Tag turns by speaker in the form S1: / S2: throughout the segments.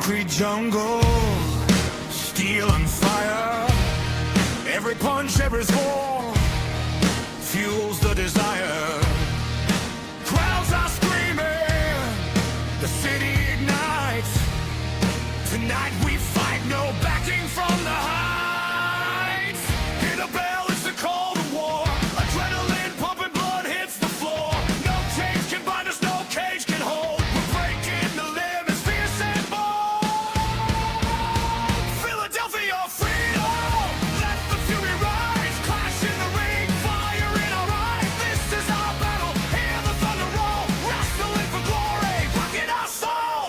S1: concrete jungle, steel and fire. Every punch, every score fuels the desire. Crowds are screaming, the city ignites. Tonight we fight, no backing from the heights. Hear the bell, it's the call to war. Adrenaline pumping, blood hits the floor. No chains can bind us, no cage can hold. We're breaking the limits, fierce and bold. Philadelphia, freedom! Let the fury rise. Clash in the ring, fire in our eyes. This is our battle, hear the thunder roll. Wrestling for glory, rocking our soul.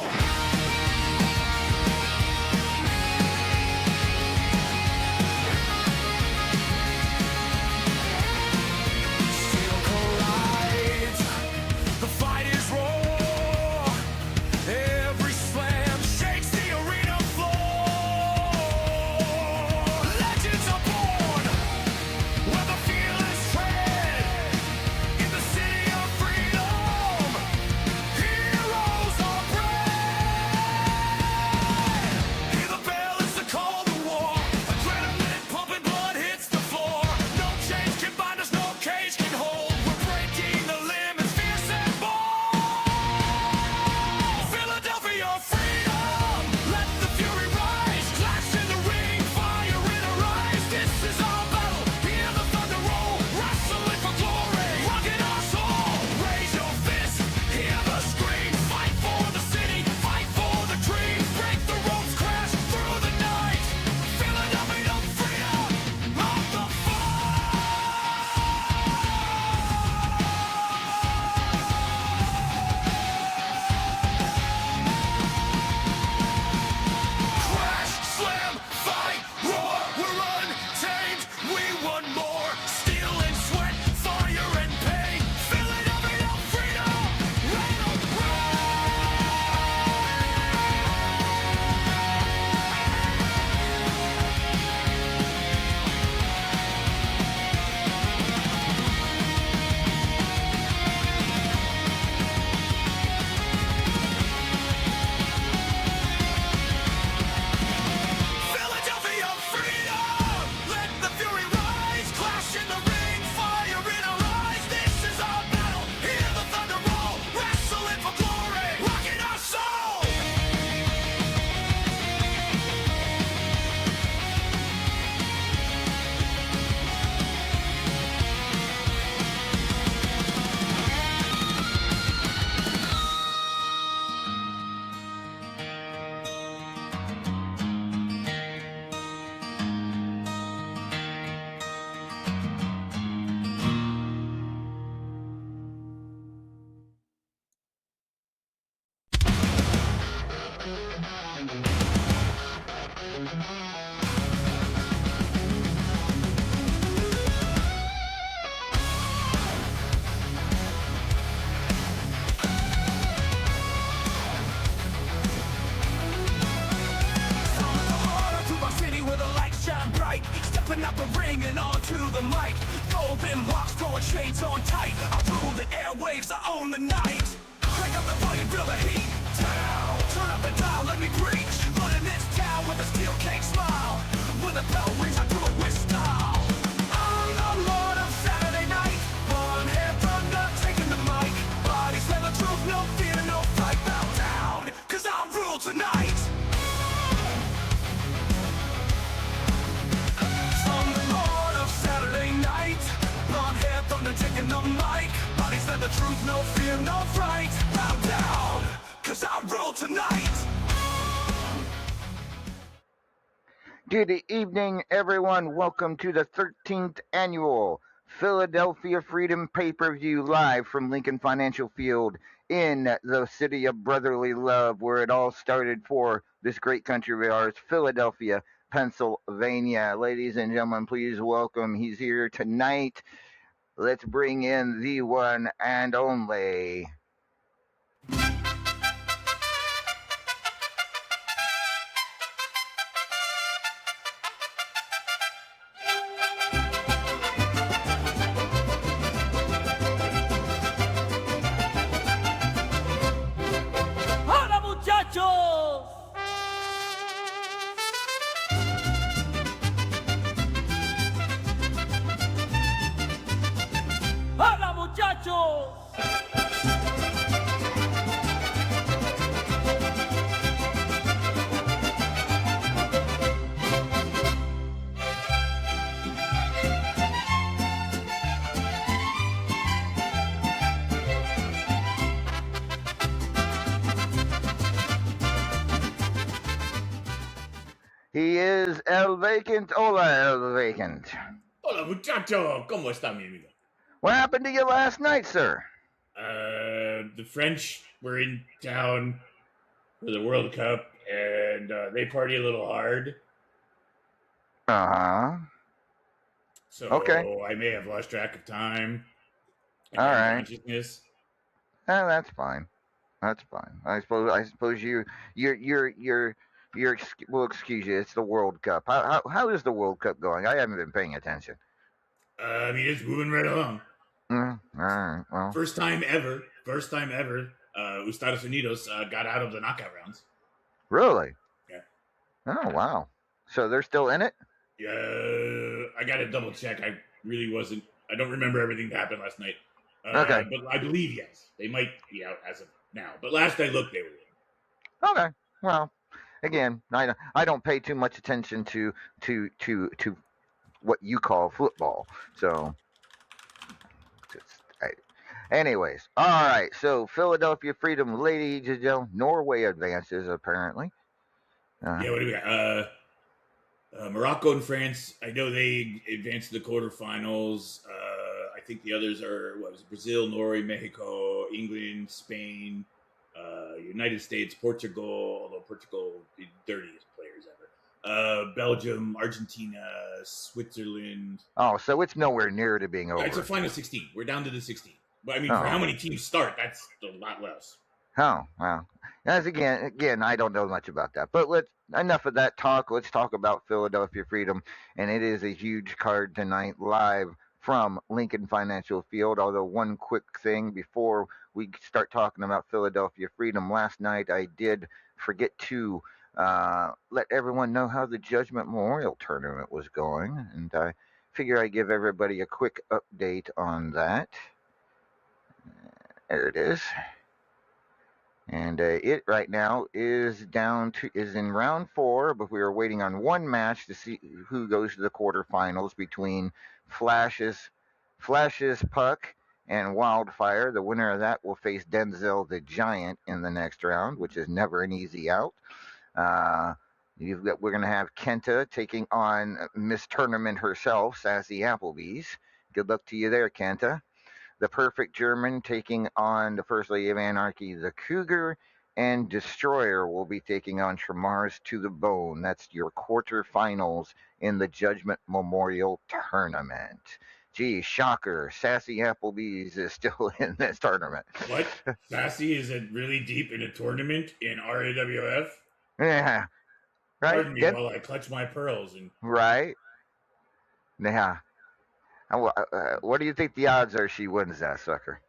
S1: Steel collides, the fight is raw. Every slam shakes the arena floor. Legends are born where the fearless tread. In the city of freedom, heroes are bred. Hear the bell, it's the call to war. Adrenaline pumping, blood hits the floor. No chains can bind us, no cage can hold. We're breaking the limits, fierce and bold. Philadelphia, freedom! Let the fury rise. Clash in the ring, fire in our eyes. This is our battle, hear the thunder roll. Wrestling for glory, rocking our soul. Raise your fist, hear the scream. Fight for the city, fight for the dream. Break the ropes, crash through the night. Philadelphia, freedom of the Crash, slam, fight, roar, we're untamed, we want more. Steel and sweat, fire and pain. Philadelphia, freedom, reign of Philadelphia, freedom! Let the fury rise. Clash in the ring, fire in our eyes. This is our battle, hear the thunder roll. Wrestling for glory, rocking our soul. To my city where the lights shine bright. Stepping out the ring and onto the mic. Golden locks, throwing shades on tight. I rule the airwaves, I own the night. Crank up the volume, feel the heat. Down, turn up the dial, let me preach. Running this town with a steel cake smile. When the bell rings, I do it with style. I'm the Lord of Saturday night. One hand thunder, taking the mic. Bodies tell the truth, no fear, no fight. Bow down, cause I rule tonight. I'm the Lord of Saturday night. Blonde hair, thunder, taking the mic. Bodies tell the truth, no fear, no fright. Bow down, cause I rule tonight.
S2: Good evening, everyone. Welcome to the 13th annual Philadelphia Freedom Pay-Per-View live from Lincoln Financial Field in the city of brotherly love, where it all started for this great country of ours, Philadelphia, Pennsylvania. Ladies and gentlemen, please welcome. He's here tonight. Let's bring in the one and only
S3: muchachos.
S2: He is El Vacant. Hola, El Vacant.
S3: Hola, muchacho. ¿Cómo está, mi amigo?
S2: What happened to you last night, sir?
S3: The French were in town for the World Cup, and they party a little hard.
S2: Uh-huh. Okay.
S3: So I may have lost track of time and
S2: All
S3: time
S2: right.
S3: consciousness.
S2: That's fine. That's fine. I suppose you're we'll excuse you. It's the World Cup. How is the World Cup going? I haven't been paying attention.
S3: I mean, it's moving right along.
S2: All right. Well,
S3: First time ever. First time ever. Estados Unidos got out of the knockout rounds.
S2: really?
S3: Yeah.
S2: Oh wow. So they're still in it?
S3: Yeah. I got to double check. I really wasn't. I don't remember everything that happened last night.
S2: Okay.
S3: But I believe yes. They might be out as of now. But last I looked, they were in.
S2: Okay. Well, again, I don't pay too much attention to what you call football. So, anyways, all right. So Philadelphia Freedom, ladies and gentlemen, Norway advances apparently.
S3: Yeah, what do we got? Morocco and France. I know they advanced to the quarterfinals. I think the others are what was it, Brazil, Norway, Mexico, England, Spain, United States, Portugal. Although Portugal the dirtiest players ever. Belgium, Argentina, Switzerland.
S2: Oh, so it's nowhere near to being
S3: It's a
S2: over.
S3: final 16. We're down to the 16. But I mean, for
S2: Oh,
S3: how many teams start, that's a lot less.
S2: oh, wow. As again, I don't know much about that. But let's enough of that talk. Let's talk about Philadelphia Freedom, and it is a huge card tonight, live from Lincoln Financial Field. Although one quick thing before we start talking about Philadelphia Freedom, last night I did forget to let everyone know how the Judgment Memorial Tournament was going, and I figure I give everybody a quick update on that. There it is. And it right now is in round four, but we are waiting on one match to see who goes to the quarterfinals between Flash's Puck and Wildfire. The winner of that will face Denzel the Giant in the next round, which is never an easy out. Uh, we're going to have Kenta taking on Miss Tournament herself, Sassy Applebee's. Good luck to you there, Kenta. The Perfect German taking on the First Lady of Anarchy, the Cougar, and Destroyer will be taking on Tramars to the Bone. That's your quarterfinals in the Judgment Memorial Tournament. Gee, shocker. Sassy Applebee's is still in this tournament.
S3: What? Sassy is it really deep in a tournament in RAWF?
S2: Yeah. Right?
S3: Pardon me while I clutch my pearls and
S2: Right? Yeah. What do you think the odds are she wins that sucker?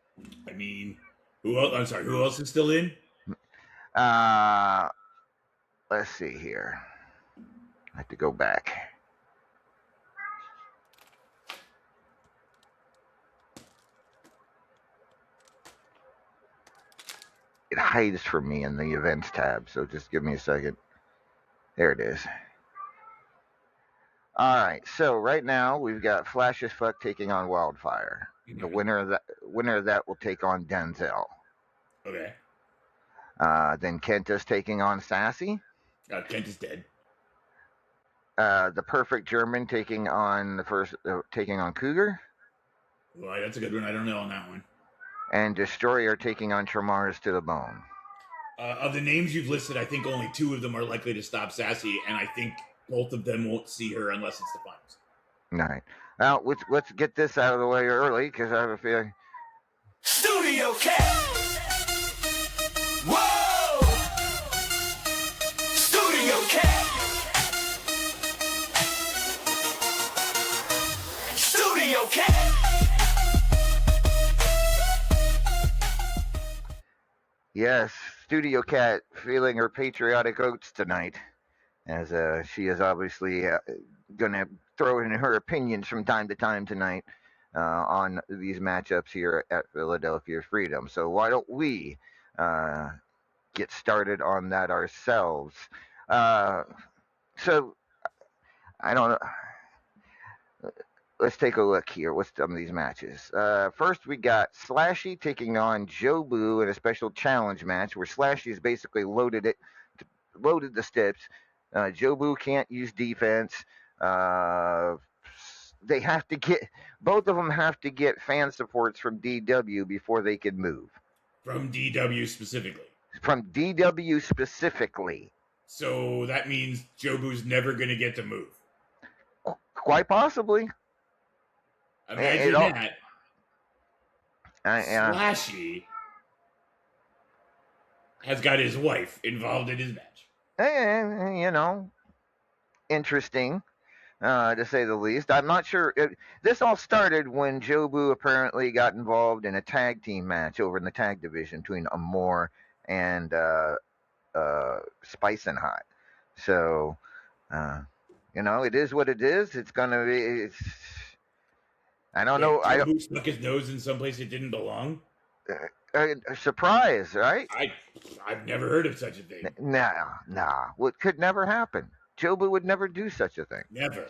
S3: I mean, who else? I'm sorry, who else is still in?
S2: Uh, let's see here. I have to go back. It hides from me in the events tab, so just give me a second. There it is. All right, so right now we've got Flash as Fuck taking on Wildfire. The winner of that will take on Denzel.
S3: Okay.
S2: Then Kenta's taking on Sassy.
S3: Kent is dead.
S2: The Perfect German taking on Cougar.
S3: Well, that's a good one. I don't know on that one.
S2: And Destroyer taking on Tramars to the Bone.
S3: Of the names you've listed, I think only two of them are likely to stop Sassy, and I think both of them won't see her unless it's the finals.
S2: All right. Now let's get this out of the way early because I have a feeling.
S1: Studio Cat! Whoa! Studio Cat! Studio Cat!
S2: Yes, Studio Cat feeling her patriotic oats tonight, as she is obviously going to throw in her opinions from time to time tonight on these matchups here at Philadelphia Freedom. So why don't we get started on that ourselves? So I don't know. Let's take a look here. What's some of these matches? First, we got Slashy taking on Joe Boo in a special challenge match where Slashy's basically loaded the steps, Jobu can't use defense. They have to get both of them have to get fan supports from DW before they can move.
S3: From DW specifically.
S2: From DW specifically.
S3: So that means Jobu's never going to get to move.
S2: Quite possibly.
S3: Imagine that. Slashy has got his wife involved in his match.
S2: Interesting, to say the least. I'm not sure. This all started when Jobu apparently got involved in a tag team match over in the tag division between Amore and Spice and Hot. So, it is what it is. It's gonna be. I don't know.
S3: Jobu stuck his nose in someplace it didn't belong.
S2: A surprise, right?
S3: I've never heard of such a thing.
S2: Nah. What could never happen? Jobu would never do such a thing.
S3: Never.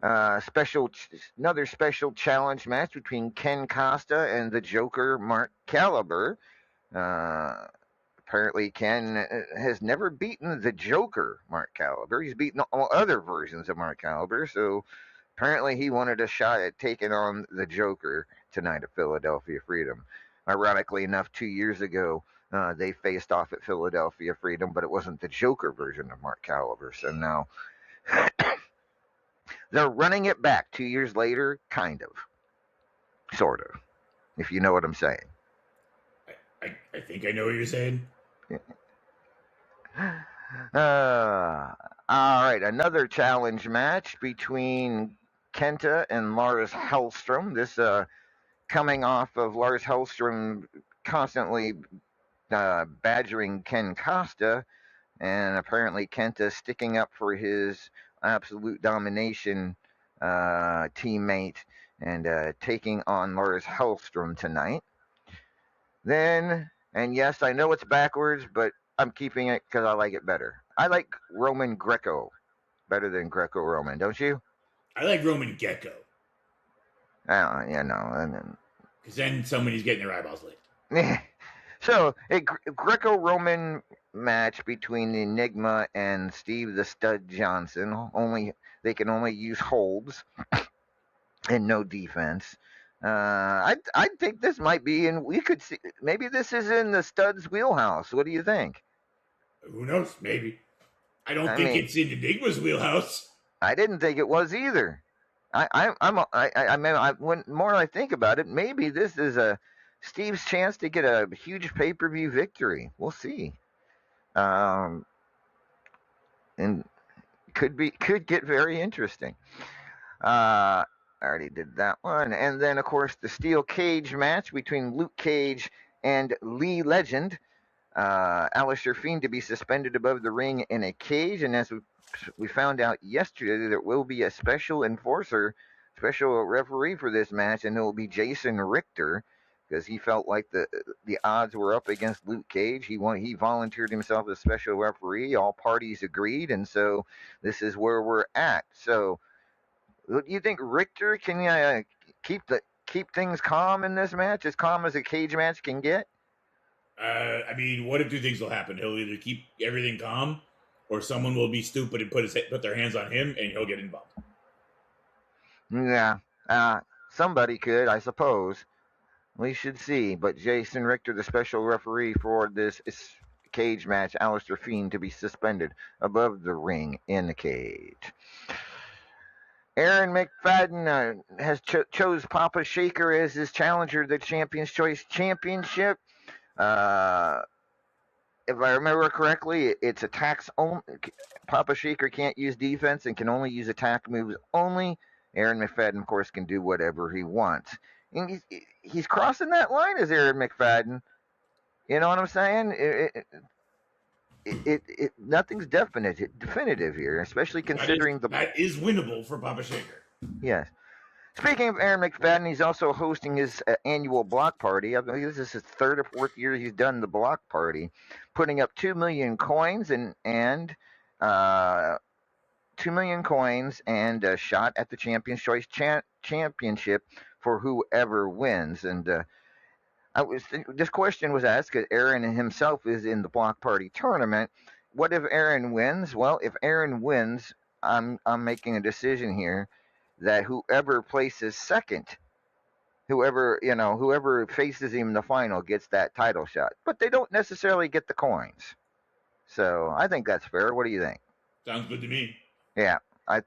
S2: Another special challenge match between Ken Costa and the Joker Mark Caliber. Apparently, Ken has never beaten the Joker Mark Caliber. He's beaten all other versions of Mark Caliber, so apparently he wanted a shot at taking on the Joker tonight at Philadelphia Freedom. Ironically enough, 2 years ago, they faced off at Philadelphia Freedom, but it wasn't the Joker version of Mark Caliber. So now they're running it back 2 years later, kind of. Sort of. If you know what I'm saying.
S3: I think I know what you're saying.
S2: All right, another challenge match between Kenta and Lars Hellstrom. This coming off of Lars Hellstrom constantly badgering Ken Costa, and apparently Kenta sticking up for his absolute domination teammate and taking on Lars Hellstrom tonight. Then, and yes, I know it's backwards, but I'm keeping it because I like it better. I like Roman Greco better than Greco-Roman, don't you?
S3: I like Roman Gecko.
S2: Because
S3: then somebody's getting their eyeballs licked.
S2: So, a Greco-Roman match between Enigma and Steve the Stud Johnson. They can only use holds and no defense. I think this might be we could see, maybe this is in the Stud's wheelhouse. What do you think?
S3: Who knows? Maybe. I think it's in Enigma's wheelhouse.
S2: I didn't think it was either. When more I think about it, maybe this is Steve's chance to get a huge pay-per-view victory. We'll see. And could get very interesting. I already did that one. And then, of course, the steel cage match between Luke Cage and Lee Legend. Alistair Fiend to be suspended above the ring in a cage. And as we found out yesterday, there will be a special referee for this match, and it will be Jason Richter, because he felt like the odds were up against Luke Cage. He volunteered himself as special referee. All parties agreed, and so this is where we're at. So, do you think Richter can keep things calm in this match, as calm as a cage match can get?
S3: One of two things will happen. He'll either keep everything calm, or someone will be stupid and put their hands on him, and he'll get involved.
S2: Yeah, somebody could, I suppose. We should see. But Jason Richter, the special referee for this cage match, Alistair Fiend to be suspended above the ring in the cage. Aaron McFadden has chose Papa Shaker as his challenger to the Champions Choice Championship. If I remember correctly, it's attacks only. Papa Shaker can't use defense and can only use attack moves only. Aaron McFadden, of course, can do whatever he wants. And he's crossing that line as Aaron McFadden. You know what I'm saying? Nothing's definitive here, especially considering
S3: that is winnable for Papa Shaker.
S2: Yes. Speaking of Aaron McFadden, he's also hosting his annual block party. I believe this is his third or fourth year he's done the block party, putting up 2 million coins and 2 million coins and a shot at the Champions Choice Championship for whoever wins. And this question was asked because Aaron himself is in the block party tournament, what if Aaron wins? Well, if Aaron wins, I'm making a decision here that whoever places second, whoever faces him in the final gets that title shot. But they don't necessarily get the coins. So I think that's fair. What do you think?
S3: Sounds good to me.
S2: Yeah. I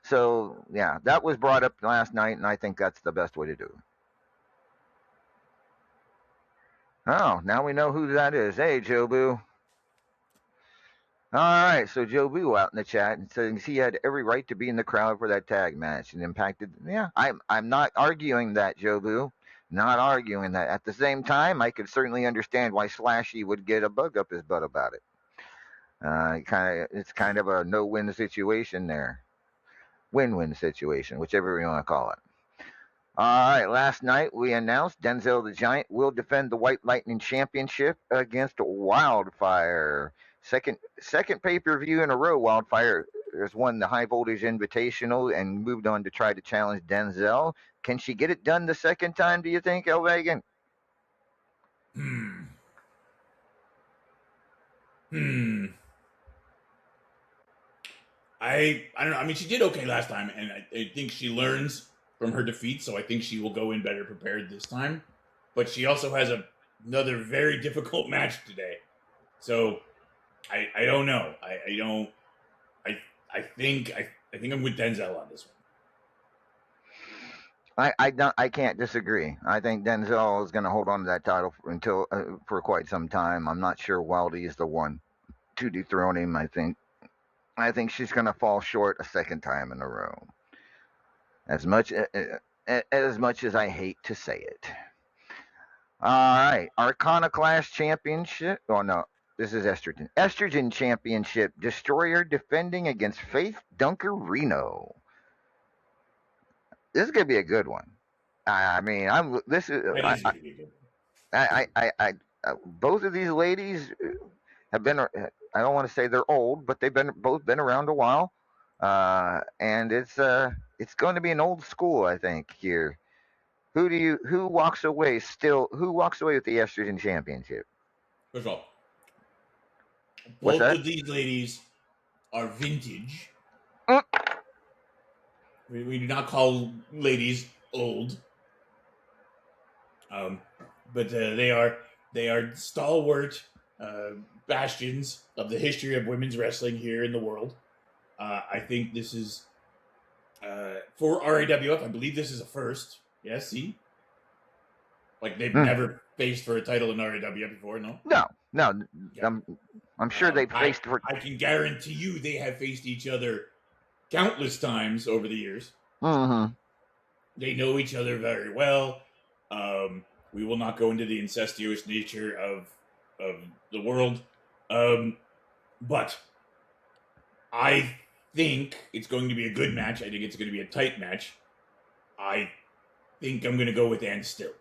S2: so yeah, that was brought up last night, and I think that's the best way to do it. Oh, now we know who that is. Hey, Jobu. All right, so Joe Boo out in the chat and says he had every right to be in the crowd for that tag match and impacted. Yeah, I'm not arguing that, Joe Boo. Not arguing that. At the same time, I could certainly understand why Slashy would get a bug up his butt about it. It's kind of a no-win situation there, win-win situation, whichever you want to call it. All right, last night we announced Denzel the Giant will defend the White Lightning Championship against Wildfire. Second pay-per-view in a row, Wildfire has won the High Voltage Invitational and moved on to try to challenge Denzel. Can she get it done the second time, do you think, El Vegan?
S3: I don't know. I mean, she did okay last time, and I think she learns from her defeat, so I think she will go in better prepared this time. But she also has another very difficult match today, so I don't know. I think I'm with Denzel on this
S2: one. I can't disagree. I think Denzel is going to hold on to that title for quite some time. I'm not sure Wildy is the one to dethrone him. I think she's going to fall short a second time in a row. As much as I hate to say it. All right, Arcana Clash Championship. Oh no, this is Estrogen. Estrogen Championship. Destroyer defending against Faith Dunkerino. This is gonna be a good one. I mean, I'm. This is. I both of these ladies have been. I don't want to say they're old, but they've both been around a while, and it's going to be an old school, I think here. Who walks away with the Estrogen Championship?
S3: First of all,
S2: What's
S3: both
S2: that?
S3: of these ladies are vintage. We do not call ladies old. But they are stalwart bastions of the history of women's wrestling here in the world. I think this is for RAWF. I believe this is a first. Yes, see, like they've never faced for a title in RAWF before. No.
S2: Yeah. I'm sure they've faced for.
S3: I can guarantee you they have faced each other countless times over the years.
S2: Mm-hmm.
S3: They know each other very well. We will not go into the incestuous nature of the world, but I think it's going to be a good match. I think it's going to be a tight match. I think I'm going to go with Ann Still.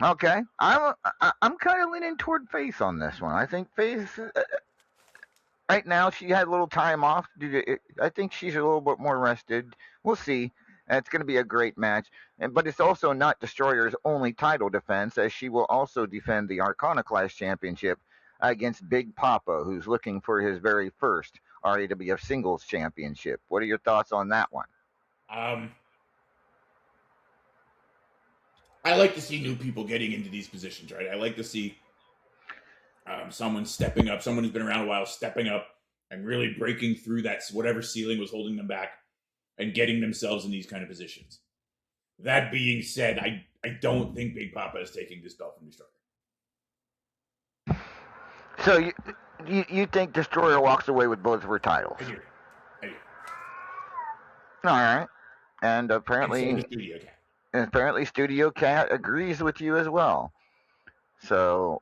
S2: Okay, I'm kind of leaning toward Faith on this one. I think Faith. Right now, she had a little time off. I think she's a little bit more rested. We'll see. It's going to be a great match. But it's also not Destroyer's only title defense, as she will also defend the Arcana Clash Championship against Big Papa, who's looking for his very first RAWF Singles Championship. What are your thoughts on that one?
S3: I like to see new people getting into these positions, right? I like to see someone stepping up, someone who's been around a while stepping up and really breaking through that whatever ceiling was holding them back and getting themselves in these kind of positions. That being said, I don't think Big Papa is taking this belt from Destroyer.
S2: So you think Destroyer walks away with both of her titles?
S3: I do.
S2: All right, and apparently Studio Cat agrees with you as well. So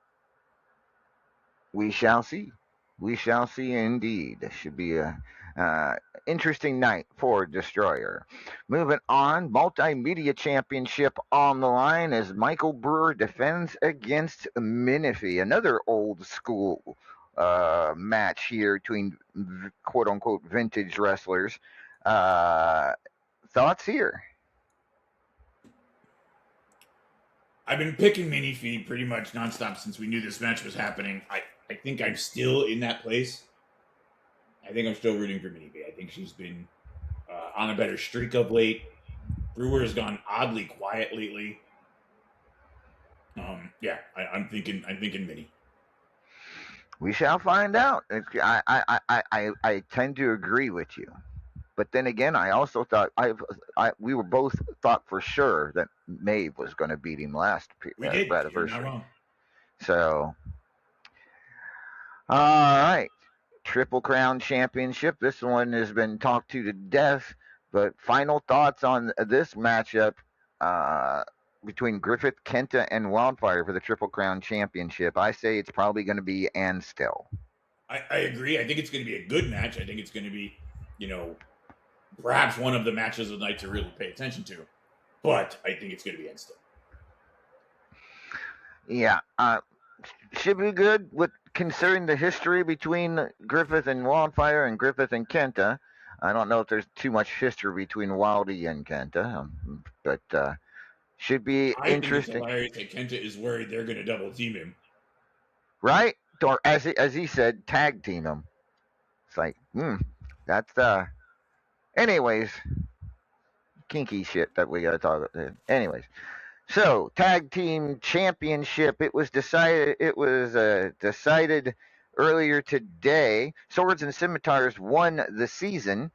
S2: we shall see. We shall see indeed. It should be a interesting night for Destroyer. Moving on, Multimedia Championship on the line as Michael Brewer defends against Minifee. Another old school match here between quote unquote vintage wrestlers. Thoughts here?
S3: I've been picking Mini Feet pretty much nonstop since we knew this match was happening. I think I'm still in that place. I think I'm still rooting for Mini Feet. I think she's been on a better streak of late. Brewer has gone oddly quiet lately. I'm thinking Mini.
S2: We shall find out. I tend to agree with you, but then again, I also thought we were both thought for sure that Maeve was going to beat him last
S3: We did. You're not
S2: anniversary.
S3: wrong.
S2: So, all right, Triple Crown Championship. This one has been talked to death. But final thoughts on this matchup between Griffith, Kenta, and Wildfire for the Triple Crown Championship. I say it's probably going to be and still.
S3: I agree. I think it's going to be a good match. I think it's going to be, perhaps one of the matches of the night to really pay attention to. But I think it's going to be and still.
S2: Yeah. Should be good with considering the history between Griffith and Wildfire and Griffith and Kenta. I don't know if there's too much history between Wildy and Kenta, but should be interesting.
S3: I think it's hilarious that Kenta is worried they're going to double team him.
S2: Right? Or as he said, tag team him. It's like, that's anyways, kinky shit that we got to talk about. Anyways, so tag team championship. It was decided. Decided earlier today. Swords and Scimitars won the season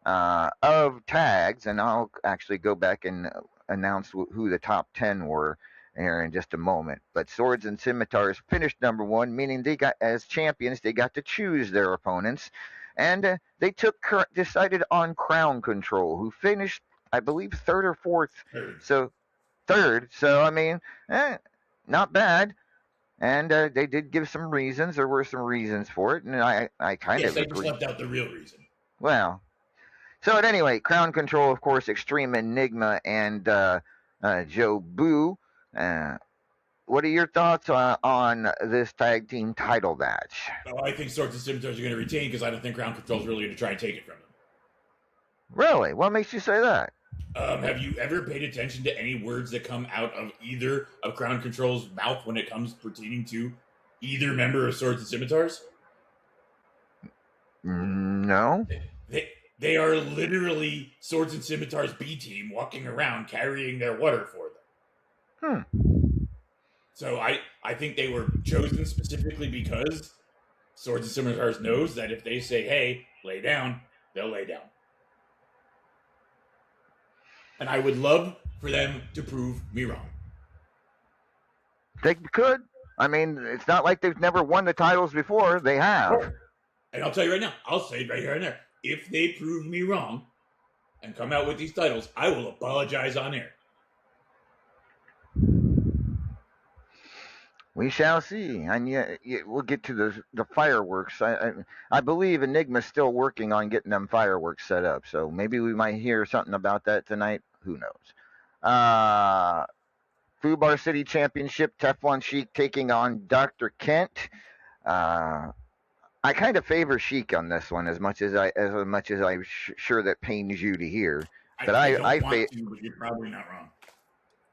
S2: of tags, and I'll actually go back and announce who the top 10 were here in just a moment. But Swords and Scimitars finished number 1, meaning they got, as champions, they got to choose their opponents, and they decided on Crown Control, who finished, I believe, third or fourth. So third. So I mean, not bad. And they did give some reasons. There were some reasons for it, and I kind of
S3: agree. Just left out the real reason.
S2: Well, so at any rate, Crown Control, of course, Extreme Enigma and Joe Boo. What are your thoughts on this tag team title match?
S3: I think Swords and Scimitars are going to retain because I don't think Crown Control is really going to try and take it from them.
S2: Really? What makes you say that?
S3: Have you ever paid attention to any words that come out of either of Crown Control's mouth when it comes pertaining to either member of Swords and Scimitars?
S2: No.
S3: They are literally Swords and Scimitars B team walking around carrying their water for them. So I think they were chosen specifically because Swords and Scimitars knows that if they say, hey, lay down, they'll lay down. And I would love for them to prove me wrong.
S2: They could. I mean, it's not like they've never won the titles before. They have.
S3: And I'll tell you right now, I'll say it right here and there. If they prove me wrong and come out with these titles, I will apologize on air.
S2: We shall see, and we'll get to the fireworks. I believe Enigma's still working on getting them fireworks set up, so maybe we might hear something about that tonight. Who knows? Fubar City Championship, Teflon Sheik taking on Dr. Kent. I kind of favor Sheik on this one, as much as I'm sure that pains you to hear. But I
S3: but you're probably not wrong.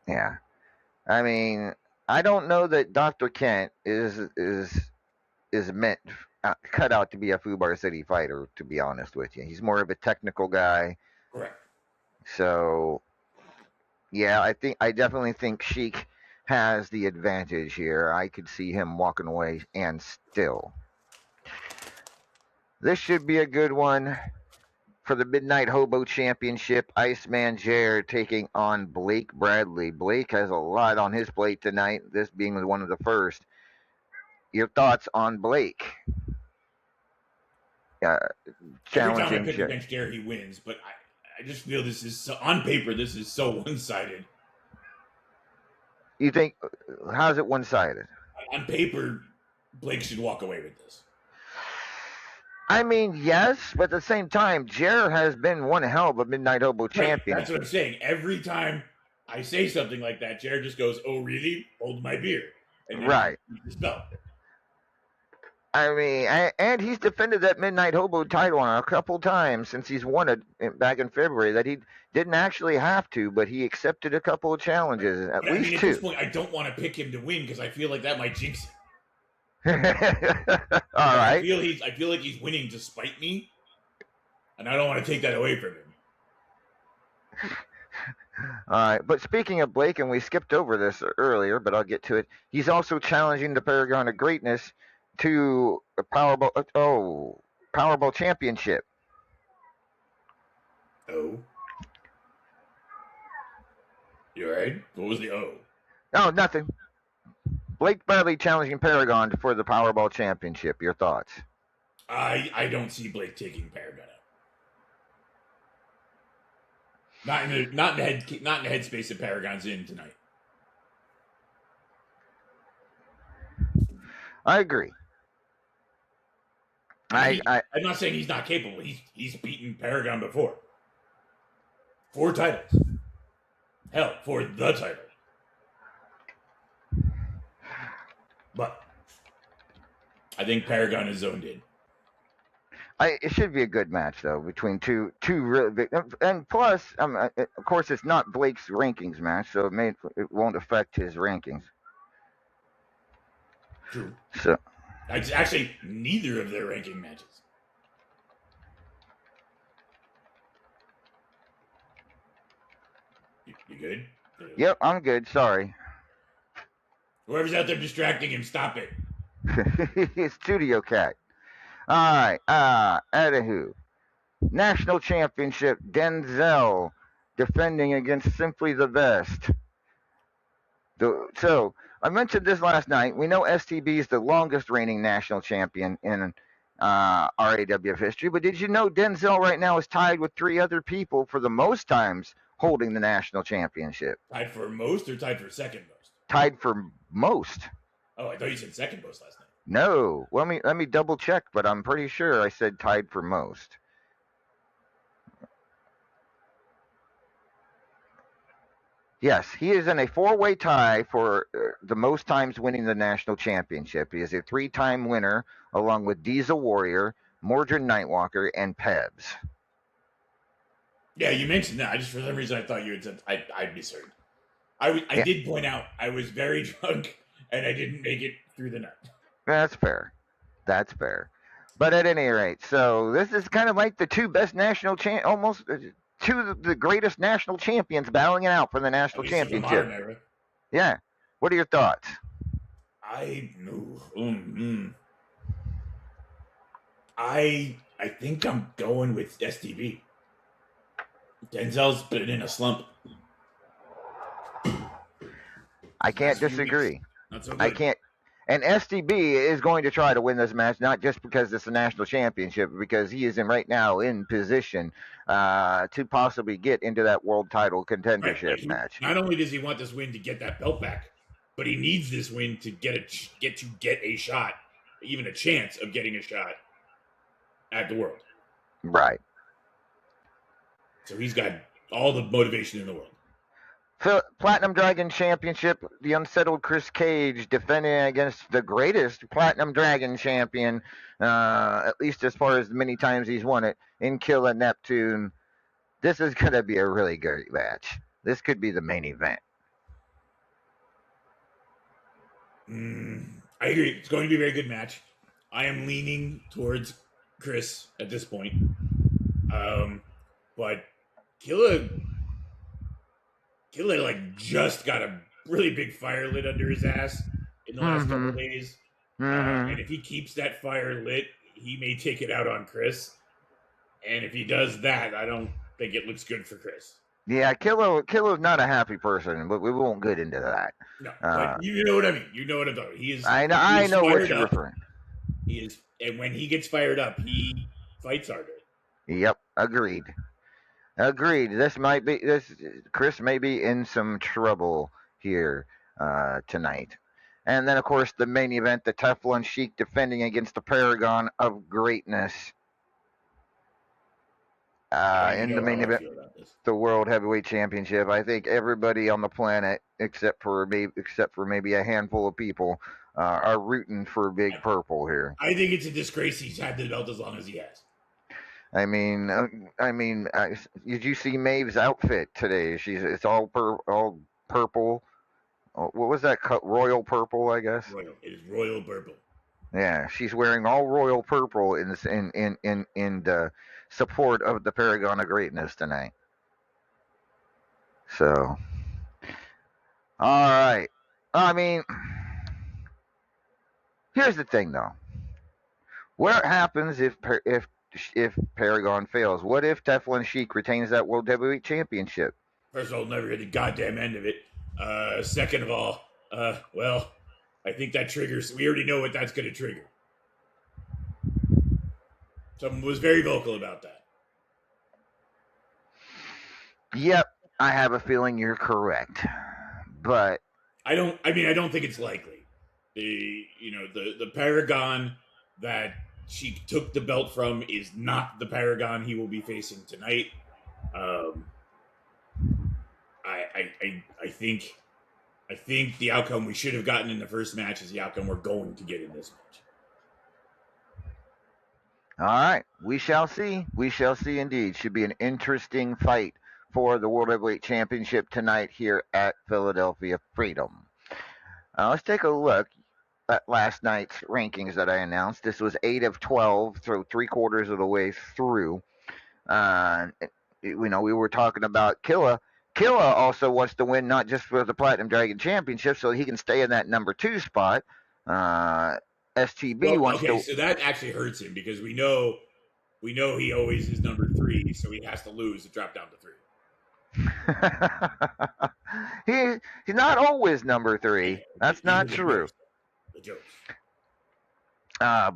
S2: Yeah, I mean, I don't know that Dr. Kent is meant cut out to be a Fubar City fighter. To be honest with you, he's more of a technical guy.
S3: Correct.
S2: So, yeah, I definitely think Sheik has the advantage here. I could see him walking away and still. This should be a good one for the Midnight Hobo Championship. Iceman Jared taking on Blake Bradley. Blake has a lot on his plate tonight, this being one of the first. Your thoughts on Blake?
S3: Challenging. Every time I pick against Jared, he wins, but I just feel this is on paper. This is so one-sided.
S2: You think? How's it one-sided?
S3: On paper, Blake should walk away with this.
S2: I mean, yes, but at the same time, Jared has been one hell of a Midnight Hobo champion.
S3: That's what I'm saying. Every time I say something like that, Jared just goes, "Oh, really? Hold my beer." And then
S2: right.
S3: He just fell.
S2: I mean, and he's defended that Midnight Hobo title on a couple times since he's won it back in February. That he didn't actually have to, but he accepted a couple of challenges, at
S3: But I mean,
S2: least
S3: at this
S2: two.
S3: point, I don't want to pick him to win because I feel like that might jinx it.
S2: All
S3: Like,
S2: right.
S3: I feel like he's winning to spite me, and I don't want to take that away from him.
S2: All right, but speaking of Blake, and we skipped over this earlier, but I'll get to it. He's also challenging the Paragon of Greatness to a Powerball Championship.
S3: Oh, you all right? What was the O?
S2: No, nothing. Blake Bradley challenging Paragon for the Powerball Championship. Your thoughts?
S3: I don't see Blake taking Paragon out. Not in the headspace that Paragon's in tonight.
S2: I agree.
S3: I'm not saying he's not capable. He's beaten Paragon before. 4 titles. Hell, for the title. But I think Paragon is zoned in.
S2: It should be a good match though between two really big, and plus, of course, it's not Blake's rankings match, so it won't affect his rankings.
S3: True.
S2: So
S3: It's actually neither of their ranking matches. You good?
S2: Yep, I'm good. Sorry.
S3: Whoever's out there distracting him, stop it.
S2: It's Studio Cat. All right. Anywho, National Championship, Denzel defending against Simply the Best. So I mentioned this last night. We know STB is the longest reigning national champion in RAWF history, but did you know Denzel right now is tied with 3 other people for the most times holding the national championship?
S3: Tied for most or tied for second most?
S2: Tied for most.
S3: Oh, I thought you said second most last night.
S2: No, let me double check, but I'm pretty sure I said tied for most. Yes, he is in a 4-way tie for the most times winning the national championship. He is a 3-time winner, along with Diesel Warrior, Mordred Nightwalker, and Pebs.
S3: Yeah, you mentioned that. I just, for some reason, I thought you had said I'd misheard. I did point out I was very drunk and I didn't make it through the night.
S2: That's fair. That's fair. But at any rate, so this is kind of like the 2 best national almost 2 of the greatest national champions battling it out for the national championship. Yeah. What are your thoughts?
S3: I think I'm going with STB. Denzel's been in a slump.
S2: I can't disagree.
S3: Not so good.
S2: I can't. And STB is going to try to win this match, not just because it's a national championship, but because he is right now in position to possibly get into that world title contendership match.
S3: Not only does he want this win to get that belt back, but he needs this win to get a shot, even a chance of getting a shot at the world.
S2: Right.
S3: So he's got all the motivation in the world.
S2: Platinum Dragon Championship, the unsettled Chris Cage defending against the greatest Platinum Dragon champion, at least as far as the many times he's won it, in Killa Neptune. This is going to be a really great match. This could be the main event.
S3: I agree. It's going to be a very good match. I am leaning towards Chris at this point. But Killa like just got a really big fire lit under his ass in the last couple of days. And if he keeps that fire lit, he may take it out on Chris. And if he does that, I don't think it looks good for Chris.
S2: Yeah, Killa's not a happy person, but we won't get into that.
S3: No, but you know what I mean. You know what I'm talking.
S2: I know what you're referring.
S3: He is, and when he gets fired up, he fights harder.
S2: Yep, agreed. Chris may be in some trouble here tonight. And then, of course, the main event, the Teflon Sheik defending against the Paragon of Greatness. In the main event, the World Heavyweight Championship. I think everybody on the planet, except for maybe a handful of people, are rooting for Big Purple here.
S3: I think it's a disgrace he's had the belt as long as he has.
S2: I mean, did you see Maeve's outfit today? It's all purple. What was that? Royal purple, I guess.
S3: Royal. It is royal purple.
S2: Yeah, she's wearing all royal purple in the support of the Paragon of Greatness tonight. So, all right. I mean, here's the thing, though. What happens if Paragon fails? What if Teflon Sheik retains that World Heavyweight Championship?
S3: First of all, never hear the goddamn end of it. Second of all, well, I think that triggers. We already know what that's going to trigger. Someone was very vocal about that.
S2: Yep, I have a feeling you're correct, but
S3: I don't think it's likely. The Paragon that she took the belt from is not the Paragon he will be facing tonight. I think the outcome we should have gotten in the first match is the outcome we're going to get in this match.
S2: All right, we shall see. We shall see indeed. Should be an interesting fight for the World Heavyweight Championship tonight here at Philadelphia Freedom. Let's take a look at last night's rankings that I announced. This was 8 of 12, so 3/4 of the way through. We were talking about Killa. Killa also wants to win not just for the Platinum Dragon Championship, so he can stay in that number 2 spot. STB wants to.
S3: So that actually hurts him because we know he always is number 3, so he has to lose to drop down to
S2: 3. He's not always number 3. That's not true.
S3: The jokes.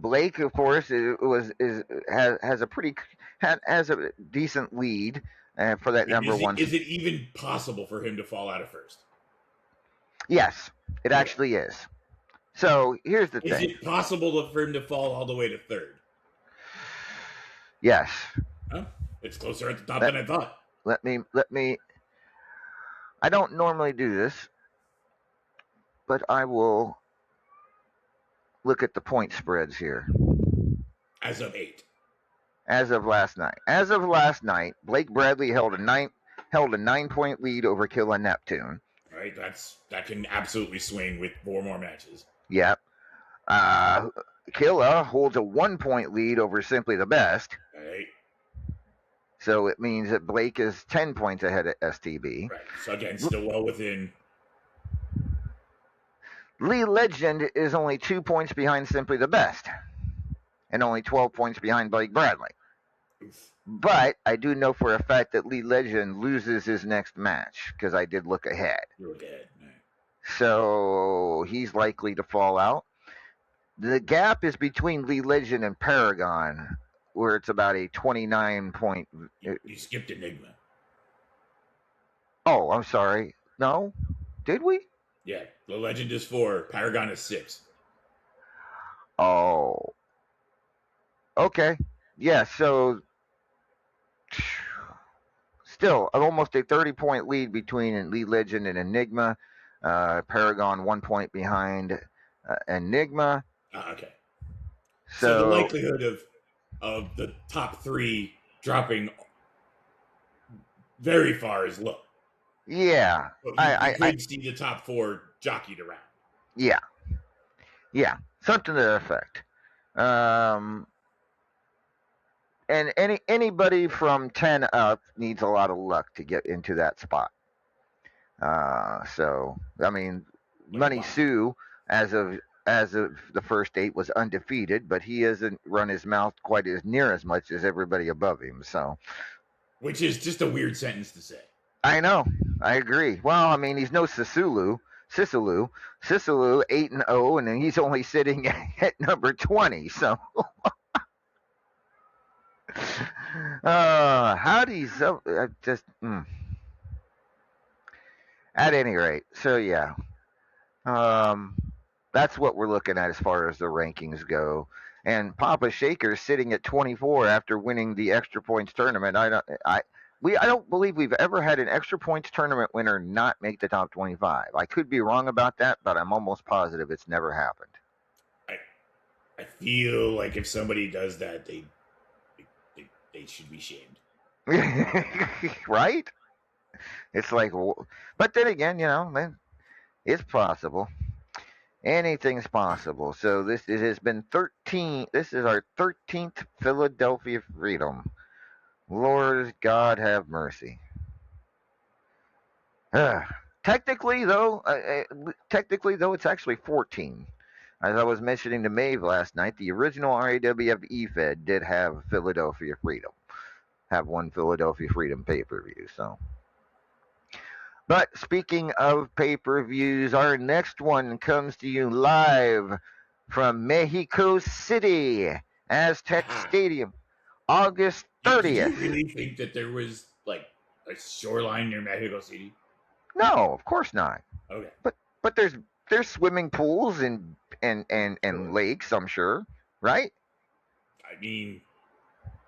S2: Blake, of course, has a decent lead for that number 1.
S3: Is it even possible for him to fall out of first?
S2: Yes, it actually is. So here's the thing.
S3: Is it possible for him to fall all the way to 3rd?
S2: Yes.
S3: Huh? It's closer at the top than I thought.
S2: Let me. I don't normally do this, but I will look at the point spreads here.
S3: As of 8.
S2: As of last night. As of last night, Blake Bradley held a 9-point lead over Killa Neptune.
S3: All right, that can absolutely swing with 4 more matches.
S2: Yep. Killa holds a 1-point lead over Simply the Best.
S3: All right.
S2: So it means that Blake is 10 points ahead of STB.
S3: Right. So again, still well within.
S2: Lee Legend is only 2 points behind Simply the Best, and only 12 points behind Blake Bradley.
S3: Oof.
S2: But I do know for a fact that Lee Legend loses his next match because I did look ahead.
S3: You look ahead. Right.
S2: So he's likely to fall out. The gap is between Lee Legend and Paragon, where it's about a 29-point.
S3: You skipped Enigma.
S2: Oh, I'm sorry. No? Did we?
S3: Yeah. The Legend is 4. Paragon is 6.
S2: Oh. Okay. Yeah, so still almost a 30-point lead between Lee Legend and Enigma. Paragon 1 point behind Enigma.
S3: Okay. So the likelihood of the top 3 dropping very far is low.
S2: Yeah.
S3: I could see the top 4 jockeyed around.
S2: Yeah. Yeah. Something to that effect. And anybody from 10 up needs a lot of luck to get into that spot. So I mean, Money Sue, as of the first 8, was undefeated, but he hasn't run his mouth quite near as much as everybody above him. So,
S3: which is just a weird sentence to say.
S2: I know, I agree. Well, I mean, he's no Sisulu, 8-0, and then he's only sitting at number 20. So, how do you just? At any rate, so yeah. That's what we're looking at as far as the rankings go. And Papa Shaker's sitting at 24 after winning the Extra Points tournament. I don't believe we've ever had an extra points tournament winner not make the top 25. I could be wrong about that, but I'm almost positive it's never happened.
S3: I feel like if somebody does that, they should be shamed.
S2: Right? It's like, but then again, man, it's possible. Anything's possible. So it has been 13. This is our 13th Philadelphia Freedom. Lord God have mercy. Technically, though, it's actually 14. As I was mentioning to Maeve last night, the original RAWF EFED did have Philadelphia Freedom, have one Philadelphia Freedom pay-per-view. So, but speaking of pay-per-views, our next one comes to you live from Mexico City, Aztec Stadium, August
S3: Did
S2: 30th.
S3: you really think that there was like a shoreline near Mexico City?
S2: No, of course not.
S3: Okay.
S2: But there's swimming pools and lakes, I'm sure, right?
S3: I mean,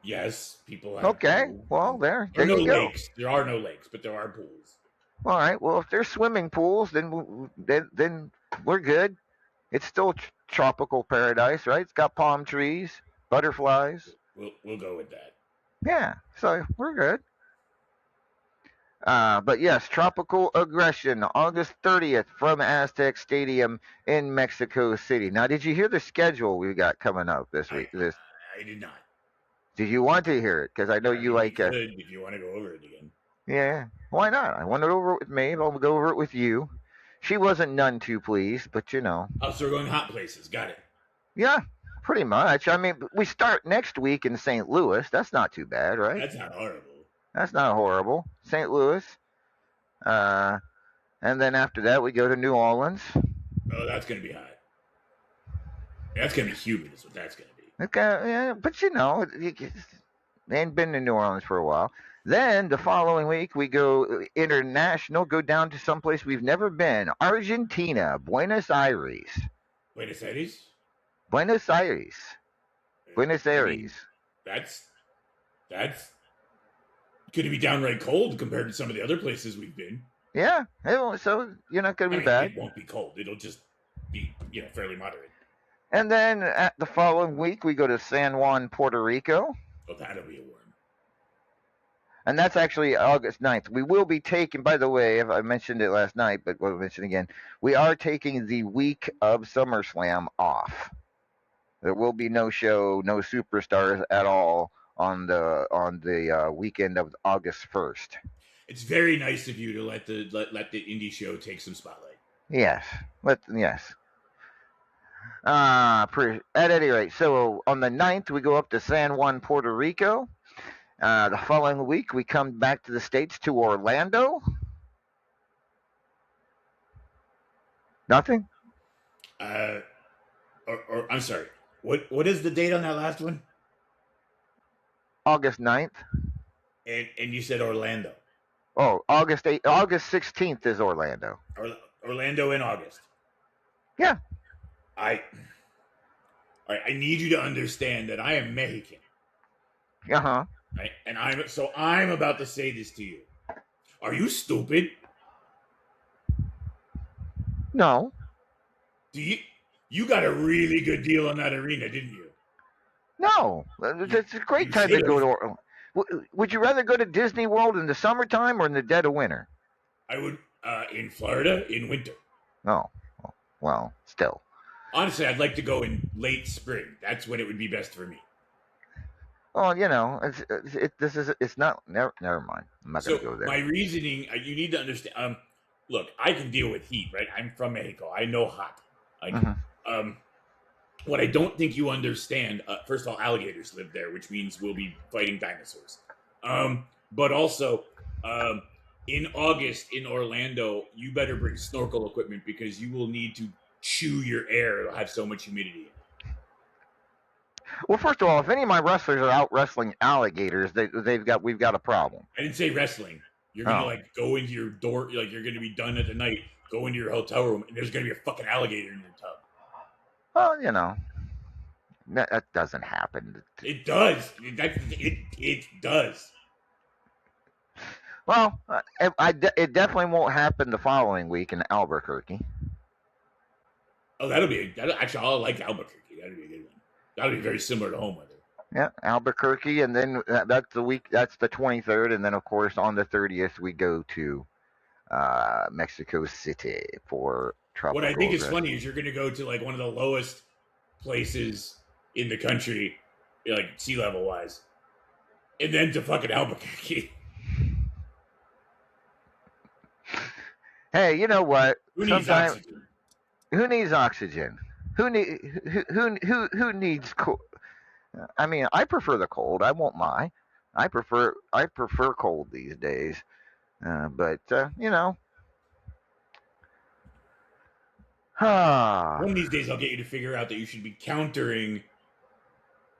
S3: yes, people have.
S2: Okay,
S3: pools.
S2: well there
S3: There are no
S2: you go.
S3: lakes. There are no lakes, but there are pools.
S2: All right, well if there's swimming pools, then we're good. It's still tropical paradise, right? It's got palm trees, butterflies.
S3: We'll go with that.
S2: Yeah, so we're good. But yes, Tropical Aggression, August 30th from Aztec Stadium in Mexico City. Now, did you hear the schedule we got coming up this week?
S3: I did not.
S2: Did you want to hear it? Because I know you like.
S3: If you want to go over it again.
S2: Yeah, why not? I want to go over it with Maeve. I'll go over it with you. She wasn't none too pleased, but
S3: Oh, so we're going hot places. Got it.
S2: Yeah, pretty much. I mean, we start next week in St. Louis. That's not too bad, right?
S3: That's not horrible.
S2: That's not horrible. St. Louis. And then after that, we go to New Orleans.
S3: Oh, that's going to be hot. That's going to be humid is what that's going to be.
S2: Okay, yeah, but they ain't been to New Orleans for a while. Then the following week, we go international, go down to someplace we've never been, Argentina, Buenos Aires.
S3: Buenos Aires?
S2: Buenos Aires. Buenos Aires.
S3: I mean, that's going to be downright cold compared to some of the other places we've been.
S2: Yeah, so you're not going to be bad.
S3: It won't be cold. It'll just be, fairly moderate.
S2: And then at the following week, we go to San Juan, Puerto Rico.
S3: Oh, that'll be a warm.
S2: And that's actually August 9th. We will be taking, by the way, I mentioned it last night, but we'll mention again, we are taking the week of SummerSlam off. There will be no show, no superstars at all on the weekend of August 1st.
S3: It's very nice of you to let the indie show take some spotlight.
S2: Yes. Yes. At any rate, so on the 9th, we go up to San Juan, Puerto Rico. The following week, we come back to the States to Orlando. Nothing?
S3: Or I'm sorry. What is the date on that last one?
S2: August 9th.
S3: And you said Orlando.
S2: Oh, August 16th is Orlando.
S3: Orlando in August.
S2: Yeah.
S3: I need you to understand that I am Mexican.
S2: Uh-huh.
S3: Right? And I'm about to say this to you. Are you stupid?
S2: No.
S3: You got a really good deal on that arena, didn't you?
S2: No. It's a great time to go to Orlando. Would you rather go to Disney World in the summertime or in the dead of winter?
S3: I would in Florida in winter.
S2: Oh. Well, still.
S3: Honestly, I'd like to go in late spring. That's when it would be best for me.
S2: Oh, it's not. Never mind. I'm not going to go there.
S3: My reasoning, you need to understand. Look, I can deal with heat, right? I'm from Mexico. I know hot. What I don't think you understand. First of all, alligators live there, which means we'll be fighting dinosaurs. But also, in August in Orlando, you better bring snorkel equipment because you will need to chew your air. It'll have so much humidity in it.
S2: Well, first of all, if any of my wrestlers are out wrestling alligators, we've got a problem.
S3: I didn't say wrestling. You're gonna go into your door, you're gonna be done at the night. Go into your hotel room, and there's gonna be a fucking alligator in your tub.
S2: Well, that doesn't happen.
S3: It does. It does.
S2: Well, it definitely won't happen the following week in Albuquerque.
S3: Oh, actually, I like Albuquerque. That'd be a good one. That'd be very similar to home weather.
S2: Yeah, Albuquerque, and then that's the week. That's the 23rd, and then of course on the 30th we go to Mexico City for
S3: What I think
S2: tropical.
S3: is funny is you're going to go to like one of the lowest places in the country, like sea level wise, and then to fucking Albuquerque.
S2: Hey, you know what?
S3: Who needs oxygen?
S2: Who needs oxygen? Who needs cool? I mean, I prefer the cold. I won't lie. I prefer cold these days. But you know,
S3: One of these days, I'll get you to figure out that you should be countering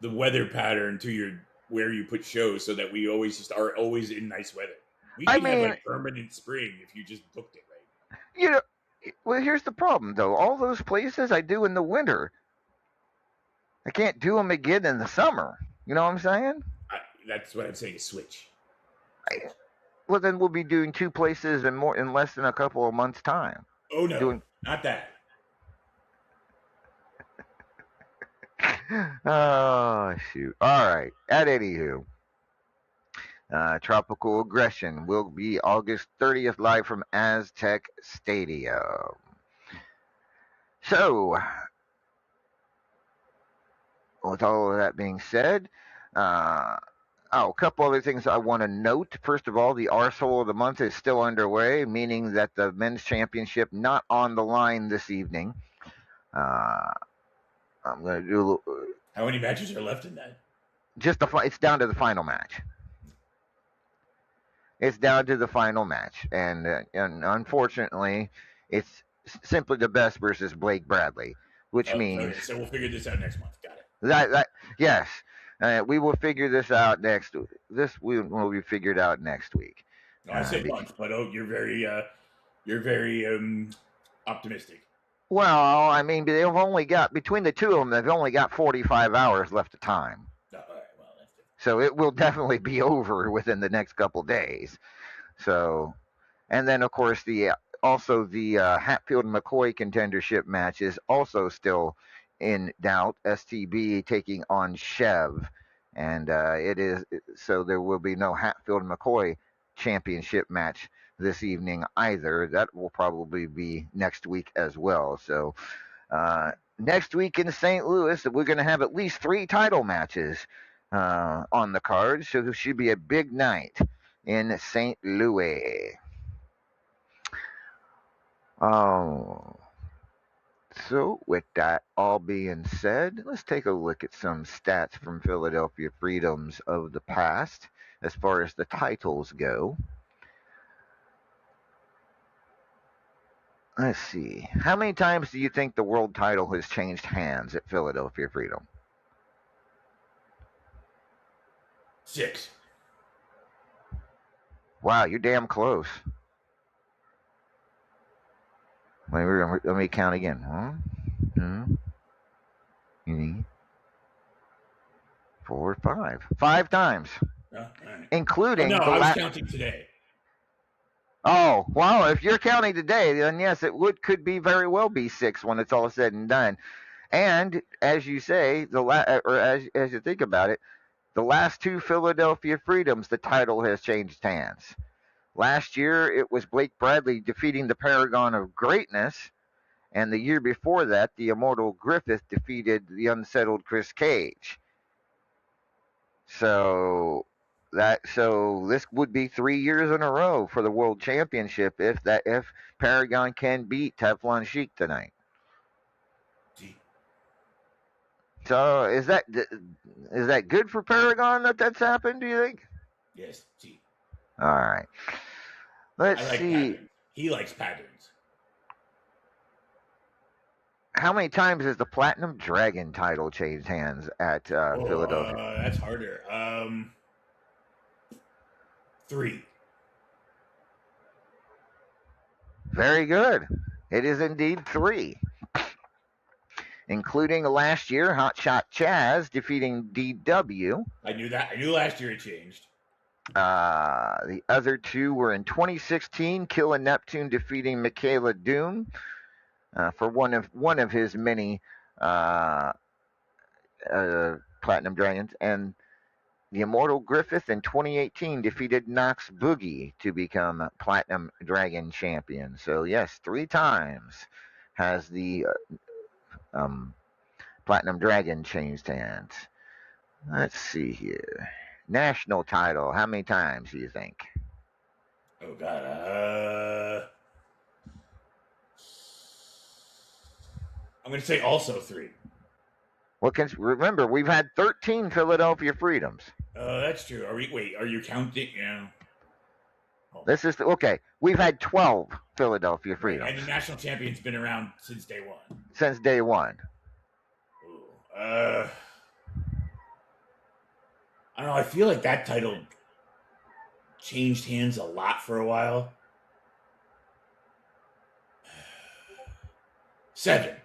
S3: the weather pattern to your where you put shows, so that we always just are always in nice weather. We could have like permanent spring if you just booked it right.
S2: You know, well, here's the problem though. All those places I do in the winter, I can't do them again in the summer. You know what I'm saying?
S3: That's what I'm saying. Switch.
S2: Well, then we'll be doing two places in less than a couple of months' time.
S3: Oh no, not that.
S2: Oh shoot! All right. At anywho, Tropical Aggression will be August 30th live from Aztec Stadium. So, with all of that being said, a couple other things I want to note. First of all, the Arsehole of the Month is still underway, meaning that the men's championship not on the line this evening. I'm going to do a little.
S3: How many matches are left in that?
S2: It's down to the final match. It's down to the final match, and unfortunately, it's simply the best versus Blake Bradley, which means.
S3: Okay, so we'll figure this out next month. Got it.
S2: Yes, we will figure this out next. This will be figured out next week.
S3: No, I said month, but you're very optimistic.
S2: Well, I mean, they've only got between the two of them. They've only got 45 hours left of time.
S3: All right, well, that's different.
S2: So it will definitely be over within the next couple days. So, and then of course the Hatfield and McCoy contendership match is also still in doubt. STB taking on Chev, and it is so there will be no Hatfield and McCoy championship match this evening either. That will probably be next week as well. So next week in St. Louis, we're going to have at least 3 title matches on the card. So it should be a big night in St. Louis. Oh. So, with that all being said, let's take a look at some stats from Philadelphia Freedoms of the past as far as the titles go. Let's see. How many times do you think the world title has changed hands at Philadelphia Freedom?
S3: 6.
S2: Wow, you're damn close. Let me count again. 1, 2, 3, 4, 5. 5 times.
S3: Right.
S2: Including
S3: I was counting today.
S2: Oh, well, if you're counting today, then yes, could be very well be 6 when it's all said and done. And as you say, as you think about it, the last 2 Philadelphia Freedoms, the title has changed hands. Last year, it was Blake Bradley defeating the Paragon of Greatness, and the year before that, the Immortal Griffith defeated the unsettled Chris Cage. So this would be 3 years in a row for the World Championship if Paragon can beat Teflon Sheik tonight.
S3: Gee.
S2: So is that good for Paragon that's happened? Do you think?
S3: Yes. Gee.
S2: All right. Let's see.
S3: Patterns. He likes patterns.
S2: How many times has the Platinum Dragon title changed hands at Philadelphia?
S3: That's harder. 3.
S2: Very good. It is indeed 3. Including last year, Hotshot Chaz defeating DW.
S3: I knew that. I knew last year it changed.
S2: The other two were in 2016, Killa Neptune defeating Michaela Doom for one of his many uh, Platinum Dragons, and the Immortal Griffith in 2018 defeated Nox Boogie to become Platinum Dragon champion. So yes, 3 times has the Platinum Dragon changed hands. Let's see here. National title, how many times do you think?
S3: Oh God. I'm going to say also 3.
S2: Well, remember, we've had 13 Philadelphia Freedoms.
S3: That's true. Are you counting? Yeah. Oh.
S2: This is okay. We've had 12 Philadelphia Freedoms.
S3: Right, and the national champion's been around since day one.
S2: Since day one.
S3: Ooh, I don't know. I feel like that title changed hands a lot for a while. 7.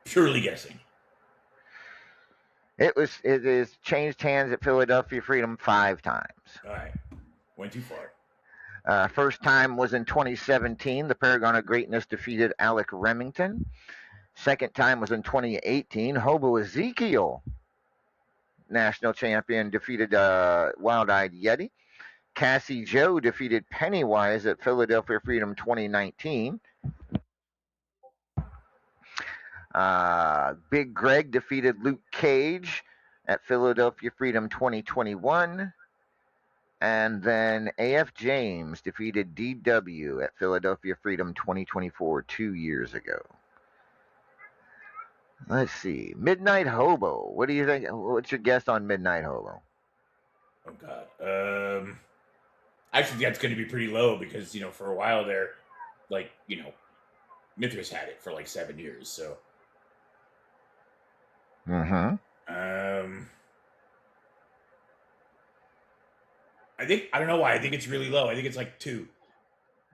S3: Purely guessing.
S2: It is changed hands at Philadelphia Freedom 5 times.
S3: All right. Went too far.
S2: First time was in 2017. The Paragon of Greatness defeated Alec Remington. Second time was in 2018. Hobo Ezekiel, national champion, defeated Wild Eyed Yeti. Cassie Joe defeated Pennywise at Philadelphia Freedom 2019. Big Greg defeated Luke Cage at Philadelphia Freedom 2021. And then AF James defeated DW at Philadelphia Freedom 2024 2 years ago. Let's see. Midnight Hobo. What do you think? What's your guess on Midnight Hobo?
S3: Oh, God. I think that's going to be pretty low because, for a while there, Mithras had it for 7 years, so.
S2: Mm-hmm.
S3: I don't know why. I think it's really low. I think it's 2.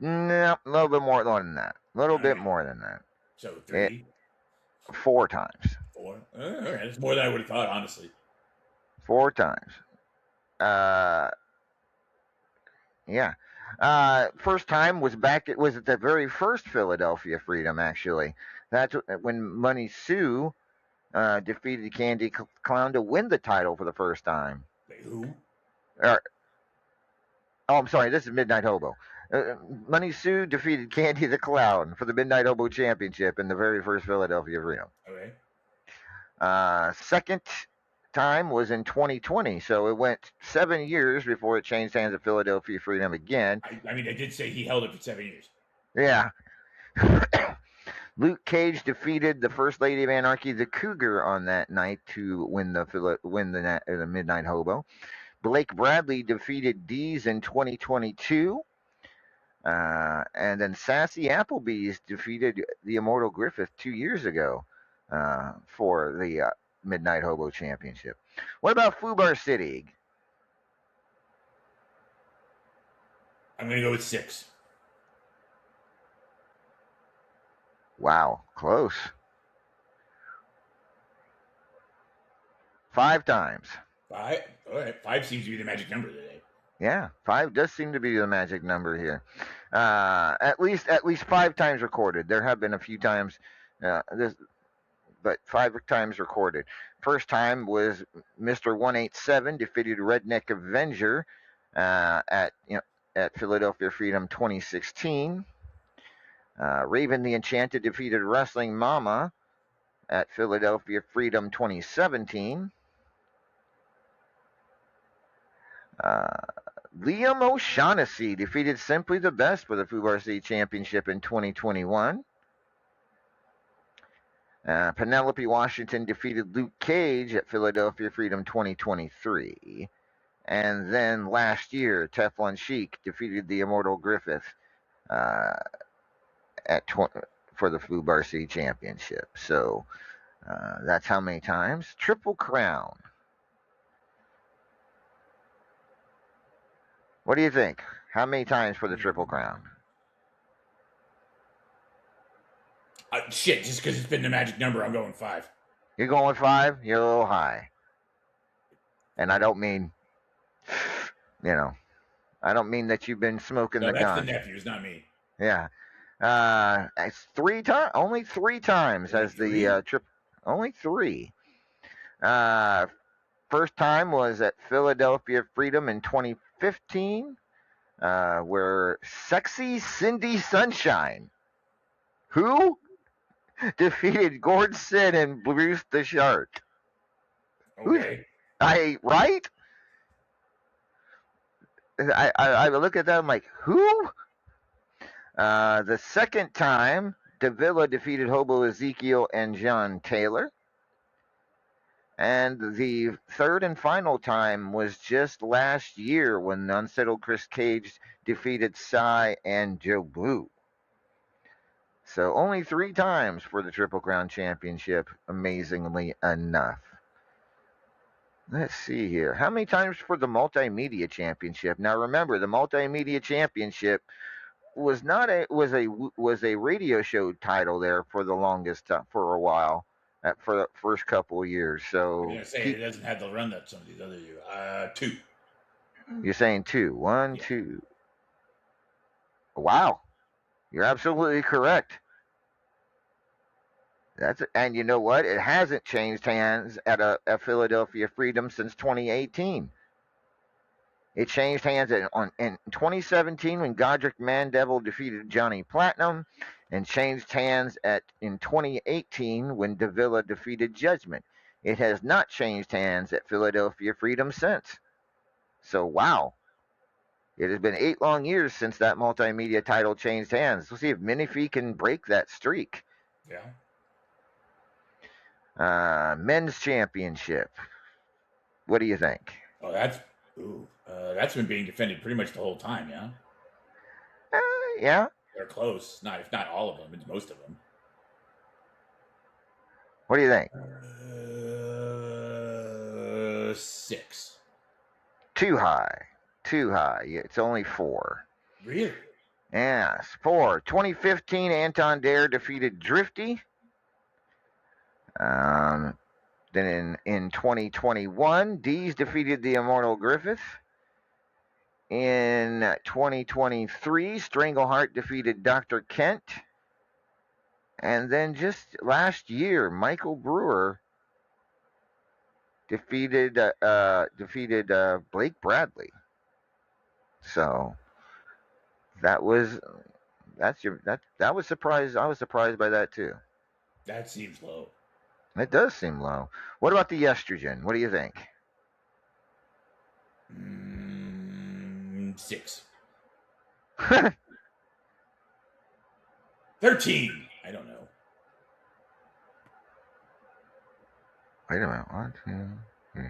S2: No, a little bit more than that. A little bit more than that.
S3: So 3?
S2: 4 times.
S3: 4? All right. That's more than I would have thought, honestly.
S2: 4 times. Yeah. First time was was at the very first Philadelphia Freedom, actually. That's when Money Sue defeated Candy Clown to win the title for the first time.
S3: Wait, who?
S2: I'm sorry, this is Midnight Hobo. Money Sue defeated Candy the Clown for the Midnight Hobo Championship in the very first Philadelphia Freedom.
S3: Okay.
S2: Second time was in 2020, so it went 7 years before it changed hands at Philadelphia Freedom again.
S3: I did say he held it for 7 years.
S2: Yeah. Luke Cage defeated the First Lady of Anarchy, the Cougar, on that night to win the Midnight Hobo. Blake Bradley defeated Dees in 2022. And then Sassy Applebee's defeated the Immortal Griffith 2 years ago for the Midnight Hobo Championship. What about Fubar City?
S3: I'm going to go with 6.
S2: Wow, close. 5 times.
S3: 5? All right. 5 seems to be the magic number today.
S2: Yeah, 5 does seem to be the magic number here. At least 5 times recorded. There have been a few times, but 5 times recorded. First time was Mr. 187 defeated Redneck Avenger at Philadelphia Freedom 2016. Raven the Enchanted defeated Wrestling Mama at Philadelphia Freedom 2017. Liam O'Shaughnessy defeated Simply the Best for the Fubar City Championship in 2021. Penelope Washington defeated Luke Cage at Philadelphia Freedom 2023. And then last year, Teflon Sheik defeated the Immortal Griffith for the Fubar City Championship. So that's how many times? Triple Crown. What do you think? How many times for the Triple Crown?
S3: Just because it's been the magic number, I'm going 5.
S2: You're going 5? You're a little high. And I don't mean, you know, I don't mean that you've been smoking
S3: No,
S2: the
S3: that's the
S2: gun.
S3: nephews, not me.
S2: Yeah. It's only three times
S3: Only
S2: as the
S3: three?
S2: trip. Only three. Uh, First time was at Philadelphia Freedom in 2015, where Sexy Cindy Sunshine, who defeated Gord Sid and Bruce the Shark. Who?
S3: Okay.
S2: Right? I look at that. I'm like, who? The second time, Davila defeated Hobo Ezekiel and John Taylor. And the third and final time was just last year when the Unsettled Chris Cage defeated Cy and Joe Blue. So only three times for the Triple Crown Championship, amazingly enough. Let's see here. How many times for the Multimedia Championship? Now remember, the Multimedia Championship was not a was a radio show title there for the longest time, for a while, for the first couple of years.
S3: I
S2: So
S3: was gonna say it doesn't have the run that some of these other do. Two.
S2: you're saying two, one,
S3: Yeah.
S2: two. Wow, you're absolutely correct. And you know what? It hasn't changed hands at a Philadelphia Freedom since 2018. It changed hands in 2017 when Godric Mandevil defeated Johnny Platinum, and changed hands in 2018 when Davila defeated Judgment. It has not changed hands at Philadelphia Freedom since. So wow, it has been 8 long years since that multimedia title changed hands. We'll see if Minifee can break that streak.
S3: Yeah.
S2: Men's championship. What do you think?
S3: Oh, that's been being defended pretty much the whole time. Yeah.
S2: Yeah.
S3: They're close. Not if not all of them. It's most of them.
S2: What do you think?
S3: 6.
S2: Too high. Too high. It's only 4.
S3: Really?
S2: Yes, 4. 2015, Anton Dare defeated Drifty. Then in 2021, Dees defeated the Immortal Griffith. In 2023, Strangleheart defeated Dr. Kent. And then just last year, Michael Brewer defeated Blake Bradley. So that was surprised. I was surprised by that too.
S3: That seems low.
S2: It does seem low. What about the estrogen? What do you think?
S3: 6. 13. I don't know.
S2: Wait a minute. 1, 2, 3.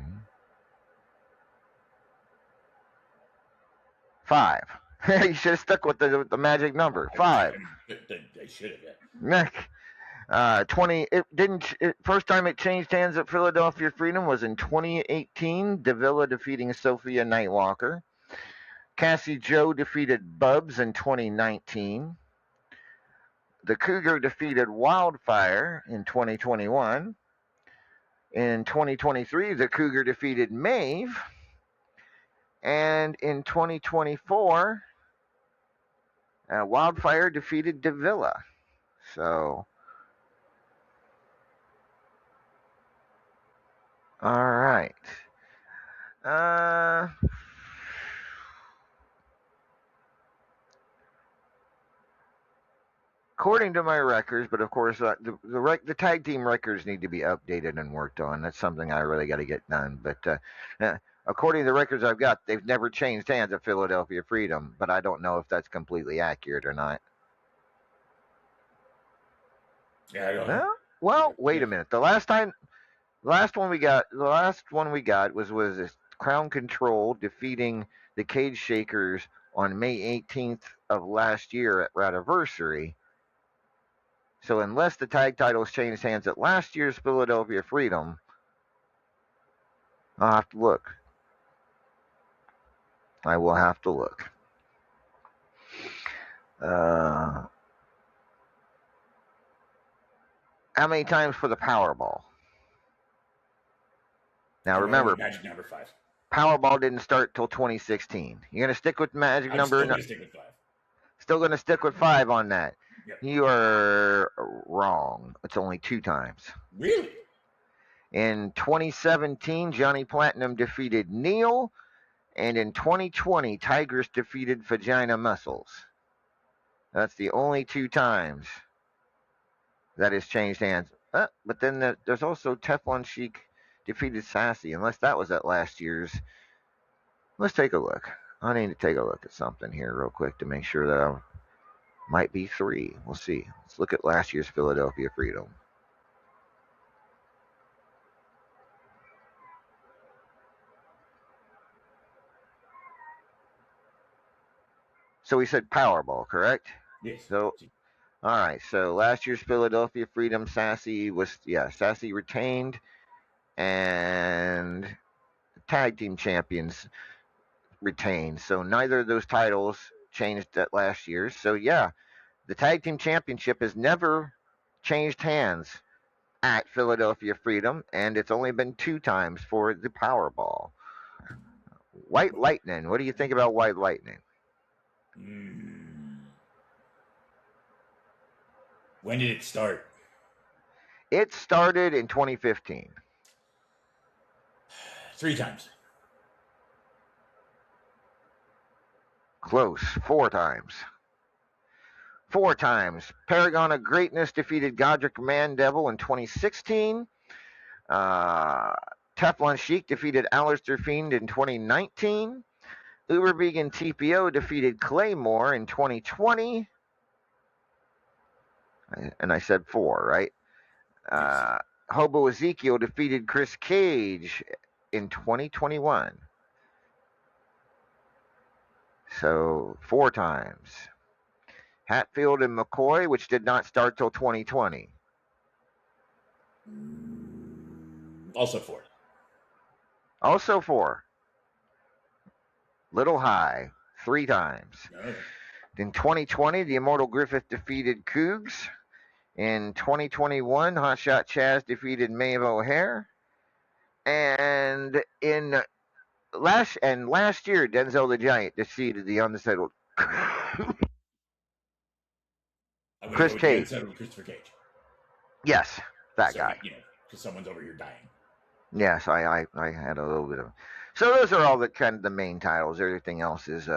S2: 5. You should have stuck with the magic number. 5.
S3: They should have.
S2: Yeah. 20. It didn't. First time it changed hands at Philadelphia Freedom was in 2018. Davila defeating Sophia Nightwalker. Cassie Joe defeated Bubs in 2019. The Cougar defeated Wildfire in 2021. In 2023, the Cougar defeated Maeve. And in 2024, Wildfire defeated Davila. So, all right. According to my records, but of course the tag team records need to be updated and worked on. That's something I really got to get done. But according to the records I've got, they've never changed hands at Philadelphia Freedom. But I don't know if that's completely accurate or not.
S3: Yeah, I don't know.
S2: Well, wait a minute. The last one we got was this Crown Control defeating the Cage Shakers on May 18th of last year at Radiversary. So unless the tag titles changed hands at last year's Philadelphia Freedom, I'll have to look. I will have to look. How many times for the Powerball? Now remember,
S3: magic number 5.
S2: Powerball didn't start till 2016. You're going to stick with magic number?
S3: Still going to stick with 5.
S2: Still going to stick with 5 on that.
S3: Yep.
S2: You are wrong. It's only 2 times.
S3: Really?
S2: In 2017, Johnny Platinum defeated Neil. And in 2020, Tigress defeated Vagina Muscles. That's the only 2 times that has changed hands. But then there's also Teflon Sheik defeated Sassy, unless that was at last year's. Let's take a look. I need to take a look at something here real quick to make sure that I might be 3. We'll see. Let's look at last year's Philadelphia Freedom. So we said Powerball, correct?
S3: Yes.
S2: So, all right. So last year's Philadelphia Freedom, Sassy retained, and tag team champions retained. So neither of those titles changed at last year's. So yeah, the tag team championship has never changed hands at Philadelphia Freedom, and it's only been 2 times for the Powerball. White Lightning. What do you think about White Lightning?
S3: When did it start?
S2: It started in 2015.
S3: 3 times.
S2: Close. 4 times. 4 times. Paragon of Greatness defeated Godric Mandevil in 2016. Teflon Sheik defeated Aleister Fiend in 2019. Uber Vegan TPO defeated Claymore in 2020. And I said 4, right? Hobo Ezekiel defeated Chris Cage in 2021. So 4 times. Hatfield and McCoy, which did not start till 2020.
S3: Also 4.
S2: Also 4. Little High, 3 times.
S3: No.
S2: In 2020, the Immortal Griffith defeated Cougs. In 2021, Hotshot Chaz defeated Maeve O'Hare. And last year, Denzel the Giant defeated the unsettled Chris Cage.
S3: Christopher Cage.
S2: Yes, that guy.
S3: Because someone's over here dying.
S2: Yes, I had a little bit of. So those are all the main titles. Everything else is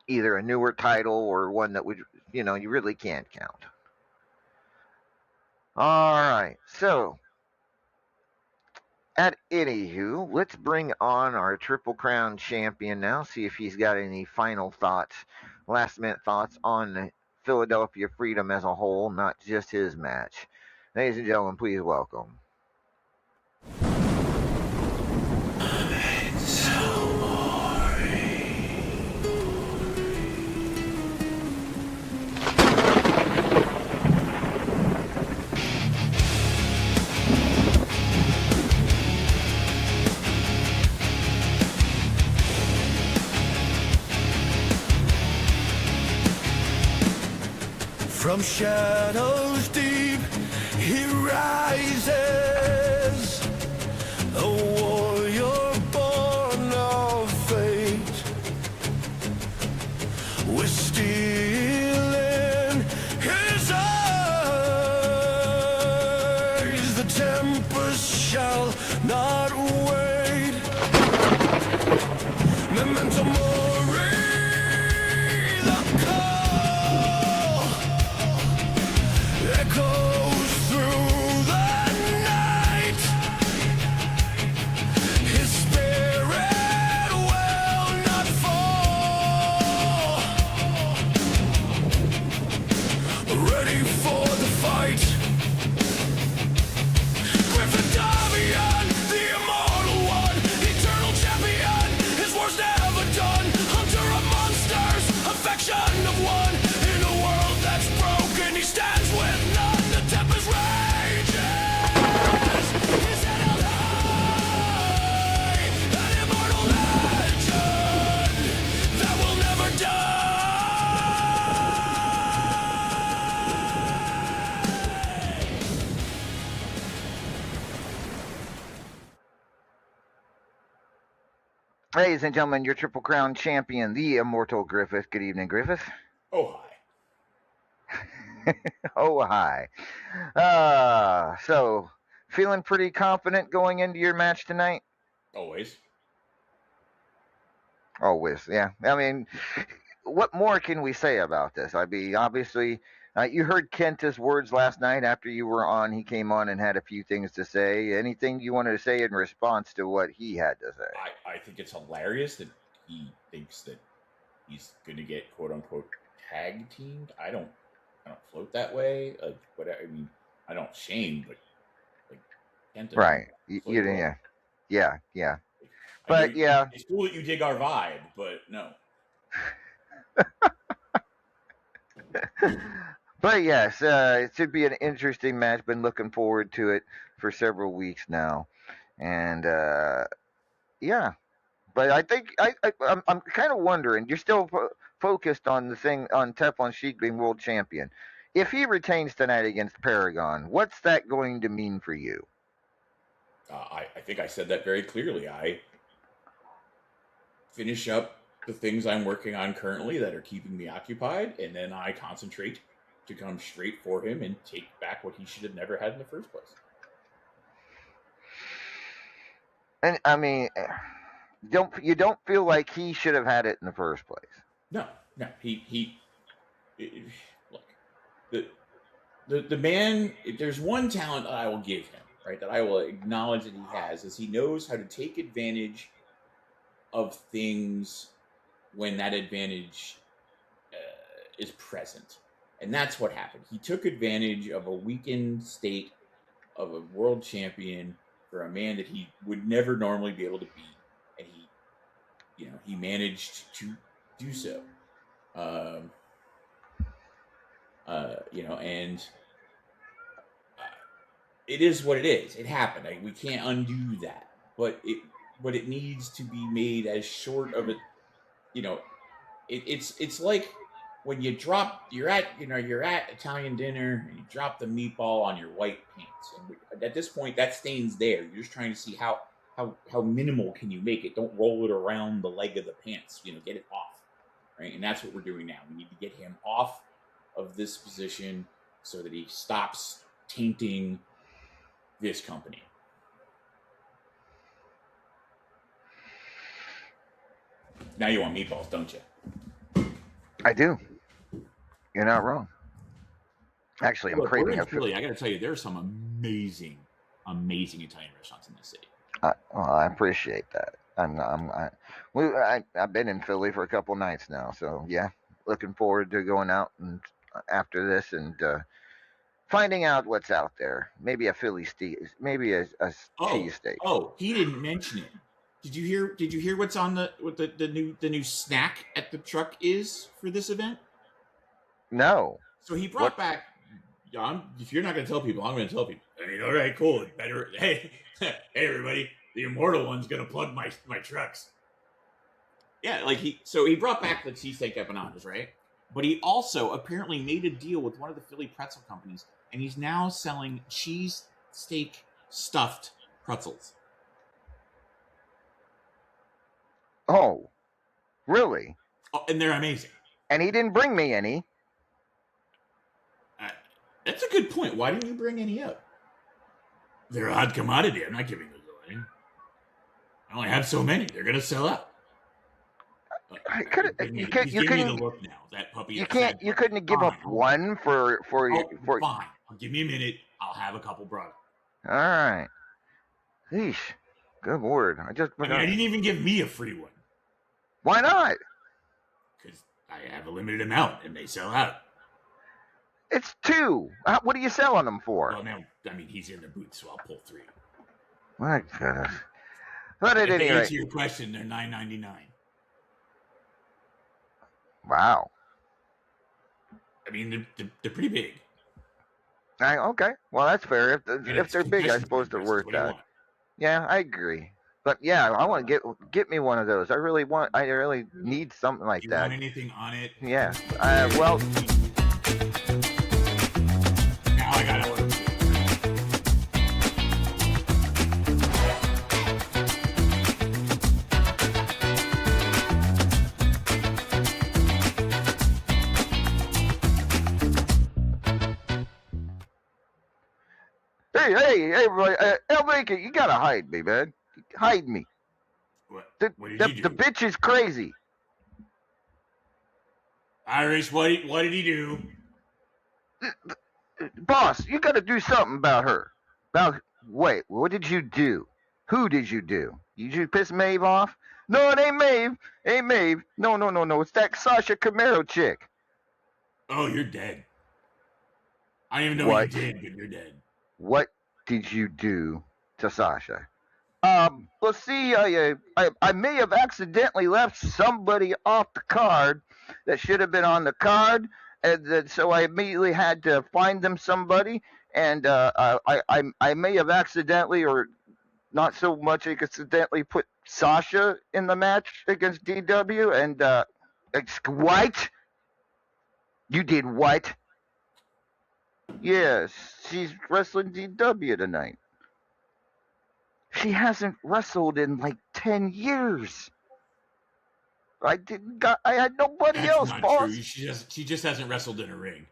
S2: either a newer title or one that you really can't count. All right, so at anywho, let's bring on our Triple Crown champion now. See if he's got any final thoughts, last minute thoughts on Philadelphia Freedom as a whole, not just his match. Ladies and gentlemen, please welcome.
S1: From shadows deep, he rises, a warrior born of fate, with steel in his eyes. The tempest shall not wait. Memento mori. Echoes through the night. His spirit will not fall. Ready for the fight. Griffin Damian, the immortal one, eternal champion. His war's never done. Hunter of
S2: Ladies and gentlemen, your Triple Crown champion, the Immortal Griffith. Good evening, Griffith.
S3: Oh, hi.
S2: Oh, hi. So, feeling pretty confident going into your match tonight?
S3: Always.
S2: Always, yeah. I mean, what more can we say about this? I mean, obviously, you heard Kent's words last night after you were on. He came on and had a few things to say. Anything you wanted to say in response to what he had to say?
S3: I think it's hilarious that he thinks that he's going to get quote unquote tag teamed. I don't float that way. Whatever. I mean, I don't shame, but like Kent.
S2: Right. Yeah. But yeah,
S3: it's cool that you dig our vibe, but no.
S2: But yes, it should be an interesting match. Been looking forward to it for several weeks now, and yeah. But I think I'm kind of wondering. You're still focused on the thing on Teflon Sheik being world champion. If he retains tonight against Paragon, what's that going to mean for you?
S3: I think I said that very clearly. I finish up the things I'm working on currently that are keeping me occupied, and then I concentrate to come straight for him and take back what he should have never had in the first place.
S2: And I mean, you don't feel like he should have had it in the first place?
S3: No. He look, the man. If there's one talent that I will give him, right, that I will acknowledge that he has, is he knows how to take advantage of things when that advantage is present. And that's what happened. He took advantage of a weakened state of a world champion for a man that he would never normally be able to beat. And he managed to do so. And it is what it is. It happened. We can't undo that. But it needs to be made as short of it. It's like when you're at Italian dinner and you drop the meatball on your white pants, and at this point that stains there. You're just trying to see how minimal can you make it. Don't roll it around the leg of the pants. Get it off, right? And that's what we're doing now. We need to get him off of this position so that he stops tainting this company. Now you want meatballs, don't you?
S2: I do. You're not wrong. Actually, I'm craving a
S3: Philly. I got to tell you, there are some amazing Italian restaurants in this city.
S2: Well, I appreciate that. I've been in Philly for a couple nights now, so yeah, looking forward to going out and after this and finding out what's out there. Maybe a Philly steak, maybe a cheesesteak.
S3: Oh, he didn't mention it. Did you hear what's on what the new snack at the truck is for this event?
S2: No.
S3: So he brought back. If you're not going to tell people, I'm going to tell people. I mean, all right, cool. Better. Hey, everybody, the Immortal One's going to plug my trucks. Yeah, he brought back the cheesesteak empanadas, right? But he also apparently made a deal with one of the Philly pretzel companies, and he's now selling cheesesteak stuffed pretzels.
S2: Oh, really?
S3: Oh, and they're amazing.
S2: And he didn't bring me any.
S3: That's a good point. Why didn't you bring any up? They're a hot commodity. I'm not giving those away. I only have so many. They're gonna sell out.
S2: You couldn't.
S3: He's giving me the look now. That puppy.
S2: You can't. You couldn't give up one for.
S3: Fine. Give me a minute. I'll have a couple brought up.
S2: All right. Yeesh. Good word. I
S3: didn't even give me a free one.
S2: Why not?
S3: Because I have a limited amount and they sell out.
S2: It's two. What are you selling them for?
S3: Well, now, I mean, he's in the booth, so I'll pull three.
S2: My goodness. But at any rate,
S3: to answer your question, they're $9.99.
S2: Wow.
S3: I mean, they're pretty big.
S2: Okay. Well, that's fair. If they're big, I suppose they're worth that. Yeah, I agree. But yeah, I want to get me one of those. I really need something like that.
S3: Want anything on it?
S2: Yeah. Well.
S3: Now I gotta order.
S2: hey, Elvika, you gotta hide me, man. Hide me.
S3: What?
S2: The,
S3: What did
S2: the,
S3: he do?
S2: the bitch is crazy.
S3: Irish, what did he do?
S2: Boss, you gotta do something about her. Wait, what did you do? Who did you do? Did you piss Maeve off? No, it ain't Maeve. Ain't Maeve. No. It's that Sasha Camaro chick.
S3: Oh, you're dead. I don't even know what
S2: What?
S3: you did, but you're dead.
S2: What did you do to Sasha? Well, see, I may have accidentally left somebody off the card that should have been on the card, and so I immediately had to find them somebody, and I may have accidentally, or not so much accidentally, put Sasha in the match against DW, and what? You did what? Yes, she's wrestling DW tonight. She hasn't wrestled in like 10 years. I had nobody
S3: That's
S2: else,
S3: not
S2: boss.
S3: true. She just hasn't wrestled in a ring.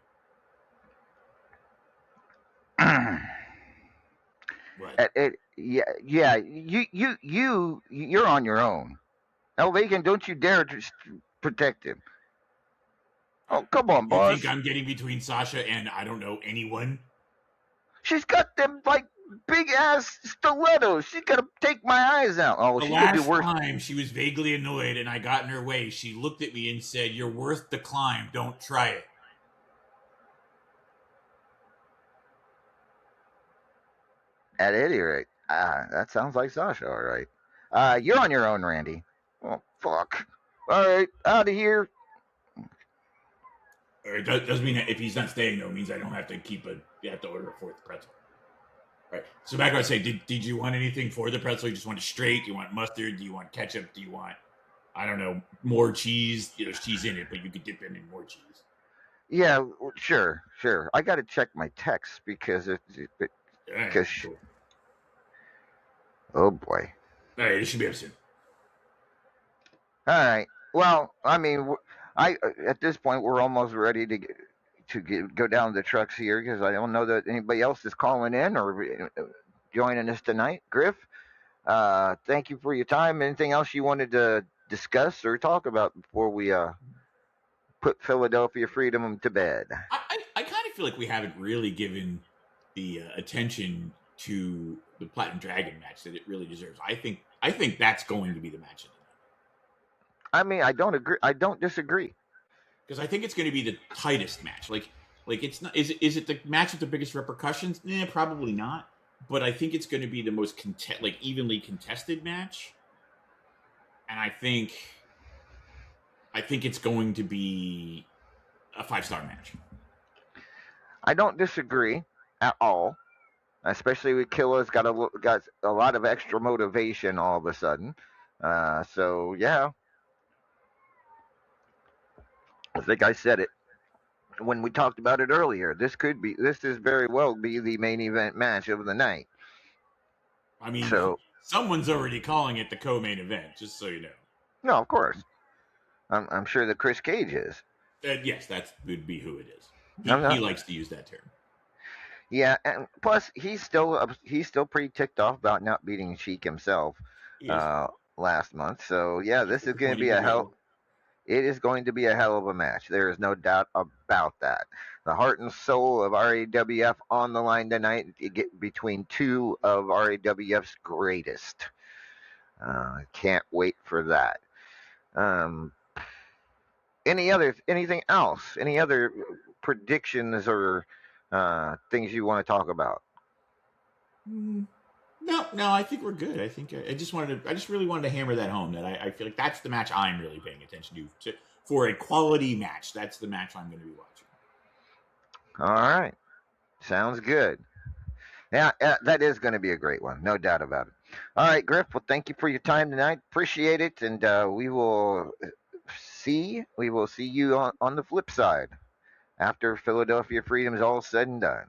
S3: What?
S2: Yeah. You're on your own. Elvagan, don't you dare protect him. Oh, come on,
S3: You
S2: boss.
S3: think I'm getting between Sasha and, I don't know, anyone?
S2: She's got them like big ass stilettos. She's gonna take my eyes out. Oh,
S3: The
S2: she could be
S3: last
S2: worse.
S3: time she was vaguely annoyed and I got in her way, she looked at me and said, "You're worth the climb. Don't try it."
S2: At any rate, that sounds like Sasha, all right. You're on your own, Randy. Oh, fuck. All right, out of here.
S3: Or it doesn't mean that if he's not staying, though, it means I don't have to you have to order a fourth pretzel. Right. So back I say, did you want anything for the pretzel? You just want it straight? Do you want mustard? Do you want ketchup? Do you want, I don't know, more cheese? There's cheese in it, but you could dip in more cheese.
S2: Yeah, sure. I got to check my text because
S3: Cool.
S2: Oh boy.
S3: All right, it should be up soon.
S2: All right. Well, I mean, at this point we're almost ready to go down the trucks here because I don't know that anybody else is calling in or joining us tonight. Griff, thank you for your time. Anything else you wanted to discuss or talk about before we put Philadelphia Freedom to bed?
S3: I kind of feel like we haven't really given the attention to the Platinum Dragon match that it really deserves. I think that's going to be the match.
S2: I mean, I don't agree. I don't disagree.
S3: Because I think it's going to be the tightest match. Like it's not. Is it the match with the biggest repercussions? Probably not. But I think it's going to be the most evenly contested match. And I think it's going to be a 5-star match.
S2: I don't disagree at all. Especially with Killa's got a lot of extra motivation all of a sudden. So yeah, I think I said it when we talked about it earlier. This is very well be the main event match of the night.
S3: I mean,
S2: so
S3: someone's already calling it the co-main event, just so you know.
S2: No, of course. I'm sure that Chris Cage is.
S3: Yes, that would be who it is. He likes to use that term.
S2: Yeah, and plus he's still pretty ticked off about not beating Sheik himself last month. So yeah, this is going to be It is going to be a hell of a match. There is no doubt about that. The heart and soul of RAWF on the line tonight. Between two of RAWF's greatest. Can't wait for that. Anything else? Any other predictions or things you want to talk about?
S3: No, I think we're good. I think I just really wanted to hammer that home that I feel like that's the match I'm really paying attention to for a quality match. That's the match I'm going to be watching.
S2: All right. Sounds good. Yeah, that is going to be a great one. No doubt about it. All right, Griff. Well, thank you for your time tonight. Appreciate it. And we will see you on the flip side after Philadelphia Freedom is all said and done.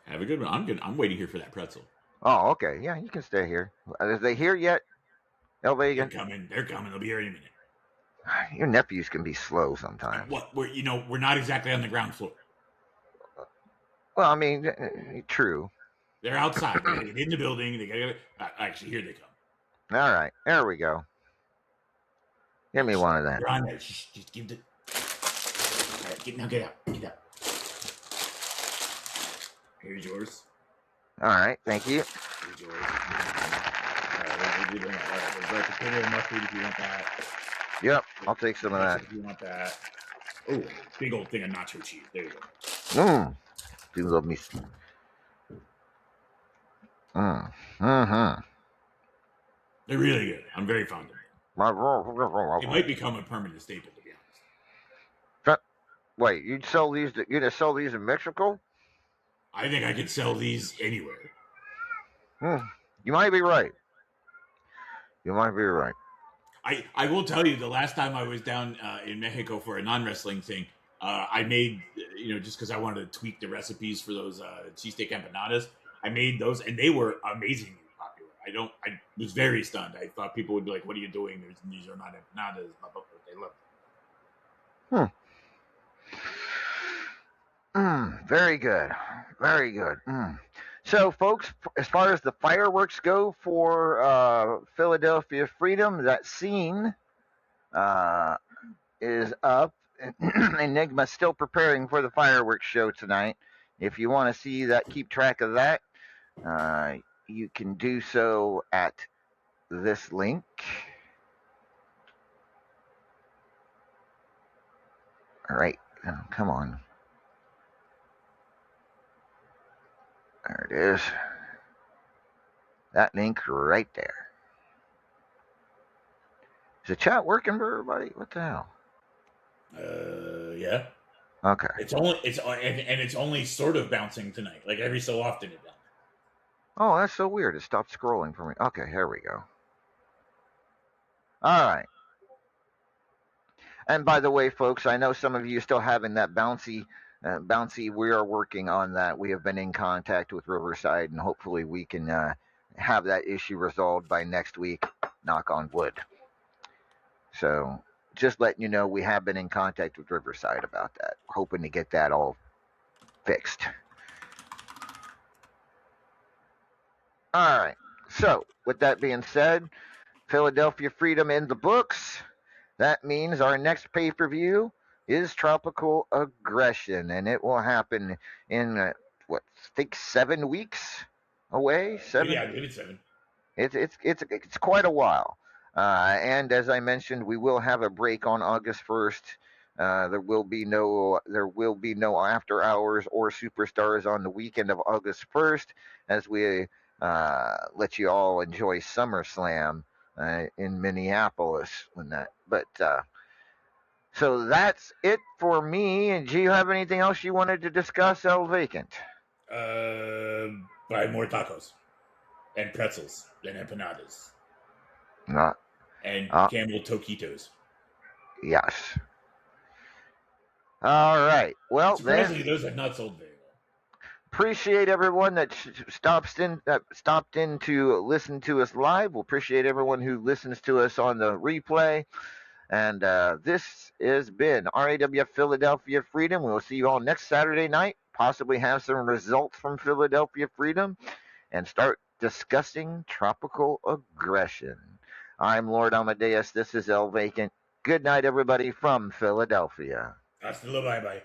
S3: Have a good one. I'm waiting here for that pretzel.
S2: Oh, okay. Yeah, you can stay here. Are they here yet, Elvagan?
S3: They're coming. They'll be here in a minute.
S2: Your nephews can be slow sometimes.
S3: We're not exactly on the ground floor.
S2: Well, I mean, true.
S3: They're outside. They gotta get in the building. They gotta actually, here they come.
S2: All right, there we go. Give me one of that.
S3: They're on there. Just give the. Now get out. Get out. Here's yours.
S2: All right, thank you.
S3: Here's yours. All right, there's like potato mustard if you want that.
S2: Yep, I'll take some of that.
S3: If you want that. Oh, big old thing of nacho cheese. There you go.
S2: Do love me. Mm-hmm.
S3: They're really good. I'm very fond of them. It might become a permanent staple, to be honest.
S2: Wait, you'd sell these? You'd sell these in Mexico?
S3: I think I could sell these anywhere.
S2: You might be right.
S3: I will tell you, the last time I was down in Mexico for a non-wrestling thing, I made, just because I wanted to tweak the recipes for those cheesesteak empanadas, I made those, and they were amazingly popular. I was very stunned. I thought people would be like, "What are you doing? These are not empanadas." But they love them.
S2: Very good. Very good. So, folks, as far as the fireworks go for Philadelphia Freedom, that scene is up. Enigma's still preparing for the fireworks show tonight. If you want to see that, keep track of that, you can do so at this link. All right. Oh, come on. There it is. That link right there. Is the chat working for everybody? What the hell?
S3: Yeah.
S2: Okay.
S3: It's only sort of bouncing tonight. Like every so often it bounces.
S2: Oh, that's so weird. It stopped scrolling for me. Okay, here we go. All right. And by the way, folks, I know some of you still having that bouncy. We are working on that. We have been in contact with Riverside, and hopefully we can have that issue resolved by next week. Knock on wood. So just letting you know, we have been in contact with Riverside about that. Hoping to get that all fixed. All right. So with that being said, Philadelphia Freedom in the books. That means our next pay-per-view is Tropical Aggression, and it will happen in I think 7 weeks away. 7.
S3: Yeah, it's 7.
S2: It's quite a while. And as I mentioned, we will have a break on August 1st. There will be no after hours or superstars on the weekend of August 1st, as we let you all enjoy SummerSlam in Minneapolis. So that's it for me. And do you have anything else you wanted to discuss, El Vacant?
S3: Buy more tacos and pretzels and empanadas. And Camel Toquitos.
S2: Yes. All right. Well,
S3: surprisingly, those have not sold very well.
S2: Appreciate everyone that stopped in to listen to us live. We'll appreciate everyone who listens to us on the replay. And this has been RAWF Philadelphia Freedom. We'll see you all next Saturday night. Possibly have some results from Philadelphia Freedom and start discussing Tropical Aggression. I'm Lord Amadeus. This is El Vacant. Good night, everybody from Philadelphia.
S3: Hasta luego, bye-bye.